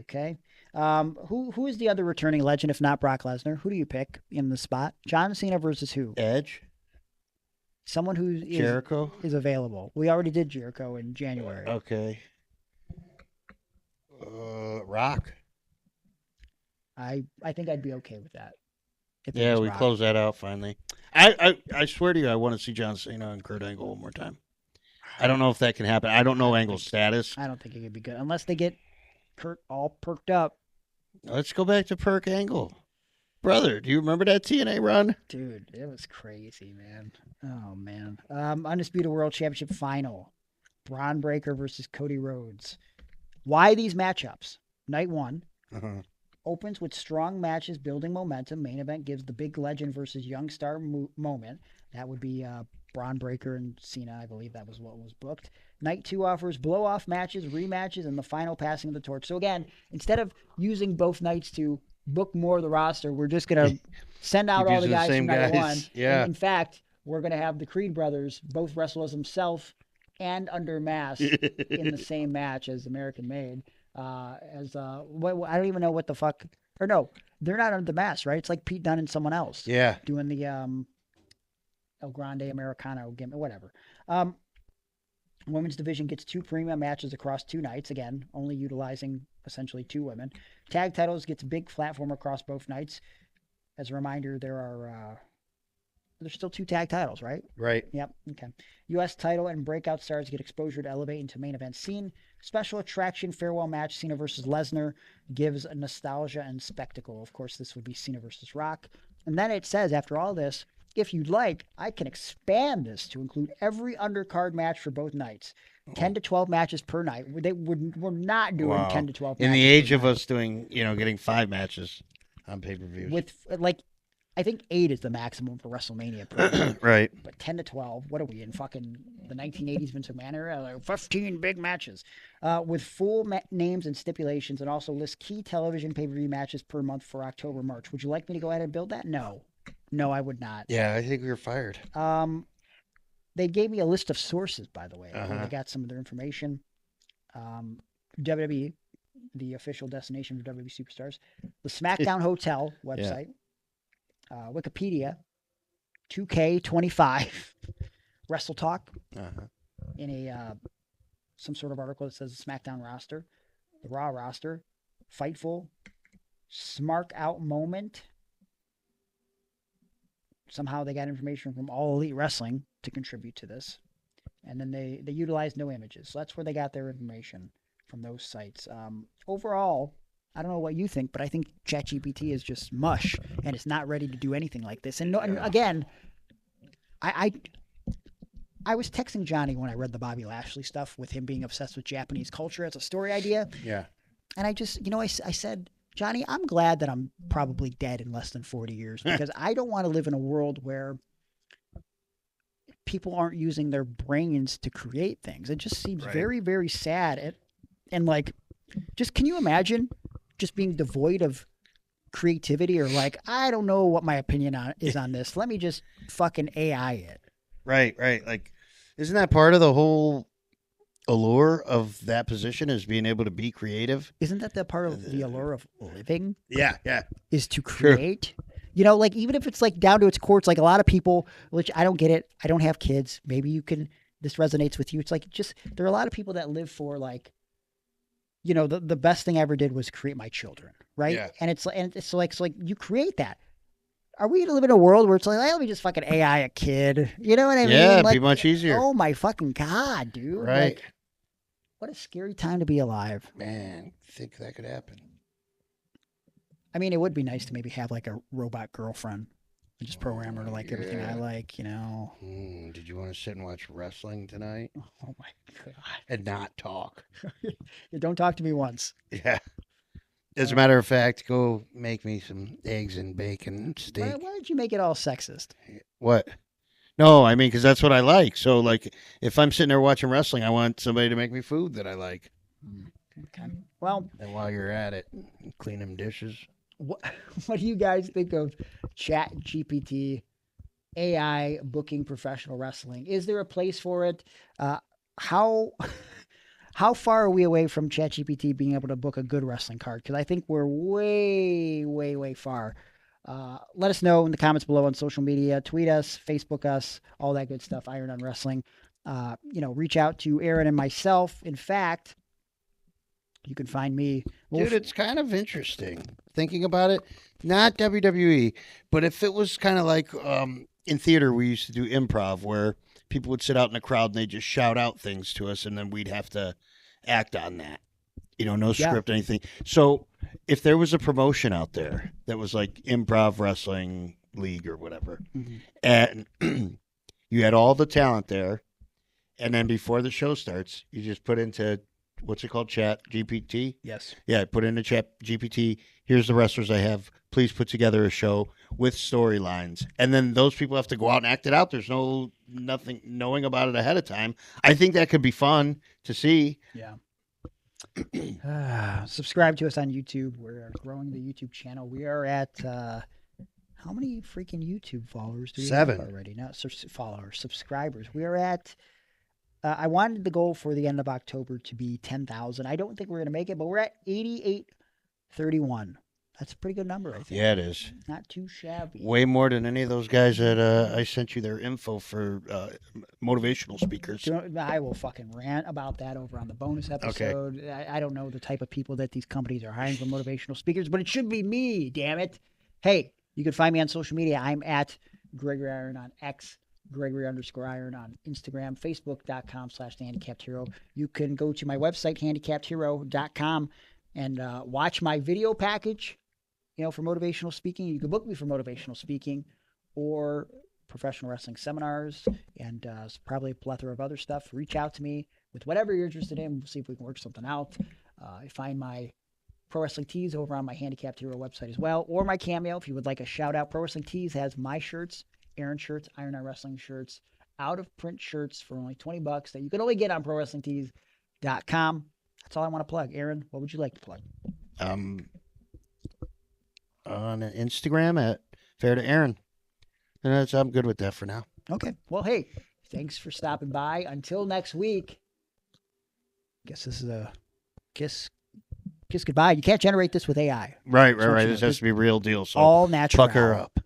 B: Okay. Who is the other returning legend if not Brock Lesnar? Who do you pick in the spot? John Cena versus who?
C: Edge.
B: Someone who
C: Jericho
B: is available. We already did Jericho in January.
C: Okay. Rock.
B: I think I'd be okay with that.
C: Yeah, we close that out finally. I swear to you, I want to see John Cena and Kurt Angle one more time. I don't know if that can happen. I don't know Angle's status.
B: I don't think it could be good unless they get Kurt all perked up.
C: Let's go back to Perk Angle. Brother, do you remember that TNA run?
B: Dude, it was crazy, man. Oh, man. Undisputed World Championship final. Braun Breaker versus Cody Rhodes. Why these matchups? Night 1 opens with strong matches building momentum. Main event gives the big legend versus young star moment. That would be Braun Breaker and Cena. I believe that was what was booked. Night 2 offers blow-off matches, rematches, and the final passing of the torch. So again, instead of using both nights to book more of the roster, we're just going to send out all the guys from night 1.
C: Yeah.
B: In fact, we're going to have the Creed brothers both wrestle as themselves and under mask in the same match as American Made. I don't even know what the fuck. Or no, they're not under the mask, right? It's like Pete Dunne and someone else.
C: Yeah.
B: Doing the El Grande Americano gimmick, whatever. Women's division gets 2 premium matches across 2 nights. Again, only utilizing essentially 2 women. Tag titles gets a big platform across both nights. As a reminder, there's still 2 tag titles, right?
C: Right.
B: Yep. Okay. U.S. title and breakout stars get exposure to elevate into main event scene. Special attraction farewell match, Cena versus Lesnar, gives nostalgia and spectacle. Of course, this would be Cena versus Rock. And then it says, after all this, if you'd like, I can expand this to include every undercard match for both nights. 10 to 12 matches per night. We're not doing 10 to 12 matches.
C: In the age of us doing, getting 5 matches on pay-per-views.
B: With, I think 8 is the maximum for WrestleMania per night.
C: Right.
B: But 10 to 12, what are we in fucking the 1980s Vince McMahon era? Like 15 big matches. With full names and stipulations, and also lists key television pay-per-view matches per month for October, March. Would you like me to go ahead and build that? No, I would not.
C: Yeah, I think we were fired.
B: They gave me a list of sources, by the way. I got some of their information. WWE, the official destination for WWE Superstars. The SmackDown Hotel website. Wikipedia. 2K25. Wrestle Talk. In a some sort of article that says the SmackDown roster. The Raw roster. Fightful. Smark Out Moment. Somehow they got information from All Elite Wrestling to contribute to this. And then they utilized no images. So that's where they got their information from those sites. Overall, I don't know what you think, but I think ChatGPT is just mush and it's not ready to do anything like this. And again, I was texting Johnny when I read the Bobby Lashley stuff with him being obsessed with Japanese culture as a story idea.
C: Yeah.
B: And I just, I said, Johnny, I'm glad that I'm probably dead in less than 40 years because I don't want to live in a world where people aren't using their brains to create things. It just seems very, very sad. And just can you imagine just being devoid of creativity or I don't know what my opinion is on this. Let me just fucking AI it.
C: Right. Isn't that part of the whole allure of that position is being able to be creative?
B: Isn't that the part of the allure of living?
C: Yeah.
B: Is to create. You know, like even if it's like down to its core, it's like a lot of people, which I don't get it. I don't have kids. Maybe you can, this resonates with you. It's like just, there are a lot of people that live for like, you know, the best thing I ever did was create my children. Right.
C: Yeah.
B: And it's like you create that. Are we going to live in a world where it's like, let me just fucking AI a kid? You know what I mean?
C: Yeah, it'd
B: like,
C: be much easier.
B: Oh my fucking God, dude.
C: Right.
B: Like, what a scary time to be alive.
C: Man, think that could happen.
B: I mean, it would be nice to maybe have like a robot girlfriend and just program her to like everything I like, you know.
C: Did you want to sit and watch wrestling tonight?
B: Oh my God.
C: And not talk?
B: You don't talk to me once.
C: Yeah. As a matter of fact, go make me some eggs and bacon and steak.
B: Why did you make it all sexist?
C: What? No, I mean, because that's what I like. So, like, if I'm sitting there watching wrestling, I want somebody to make me food that I like.
B: Okay. Well,
C: And while you're at it, clean them dishes.
B: what do you guys think of ChatGPT, AI booking professional wrestling? Is there a place for it? How far are we away from ChatGPT being able to book a good wrestling card? Because I think we're way, way, way far. Let us know in the comments below on social media. Tweet us, Facebook us, all that good stuff. Iron on Wrestling. Reach out to Aaron and myself. In fact, you can find me.
C: Dude, it's kind of interesting thinking about it. Not WWE, but if it was kind of like in theater, we used to do improv where people would sit out in the crowd and they just shout out things to us, and then we'd have to act on that. You know, no script, anything. So if there was a promotion out there that was like improv wrestling league or whatever, and you had all the talent there, and then before the show starts, you just put into, what's it called, ChatGPT?
B: Yes.
C: Yeah, put into ChatGPT, here's the wrestlers I have. Please put together a show with storylines. And then those people have to go out and act it out. There's nothing knowing about it ahead of time. I think that could be fun to see.
B: Yeah. Subscribe to us on YouTube. We're growing the YouTube channel. We are at how many freaking YouTube followers do we
C: 7
B: have already? Not followers, subscribers. We are at. I wanted the goal for the end of October to be 10,000. I don't think we're going to make it, but we're at 8831. That's a pretty good number, I think.
C: Yeah, it is.
B: Not too shabby.
C: Way more than any of those guys that I sent you their info for motivational speakers.
B: I will fucking rant about that over on the bonus episode. Okay. I don't know the type of people that these companies are hiring for motivational speakers, but it should be me, damn it. Hey, you can find me on social media. I'm at Gregory Iron on X, Gregory_Iron on Instagram, Facebook.com/thehandicappedhero. You can go to my website, handicappedhero.com, and watch my video package, for motivational speaking. You can book me for motivational speaking or professional wrestling seminars, and probably a plethora of other stuff. Reach out to me with whatever you're interested in. We'll see if we can work something out. I find my Pro Wrestling Tees over on my Handicapped Hero website as well, or my Cameo if you would like a shout out. Pro Wrestling Tees has my shirts, Aaron shirts, Iron on Wrestling shirts, out of print shirts for only $20 that you can only get on ProWrestlingTees.com. That's all I want to plug. Aaron, what would you like to plug?
C: On Instagram at Fair to Aaron. And I'm good with that for now.
B: Okay. Well, hey, thanks for stopping by. Until next week. Guess this is a kiss goodbye. You can't generate this with AI.
C: Right. This has to be real deal. So
B: all natural.
C: fuck her up.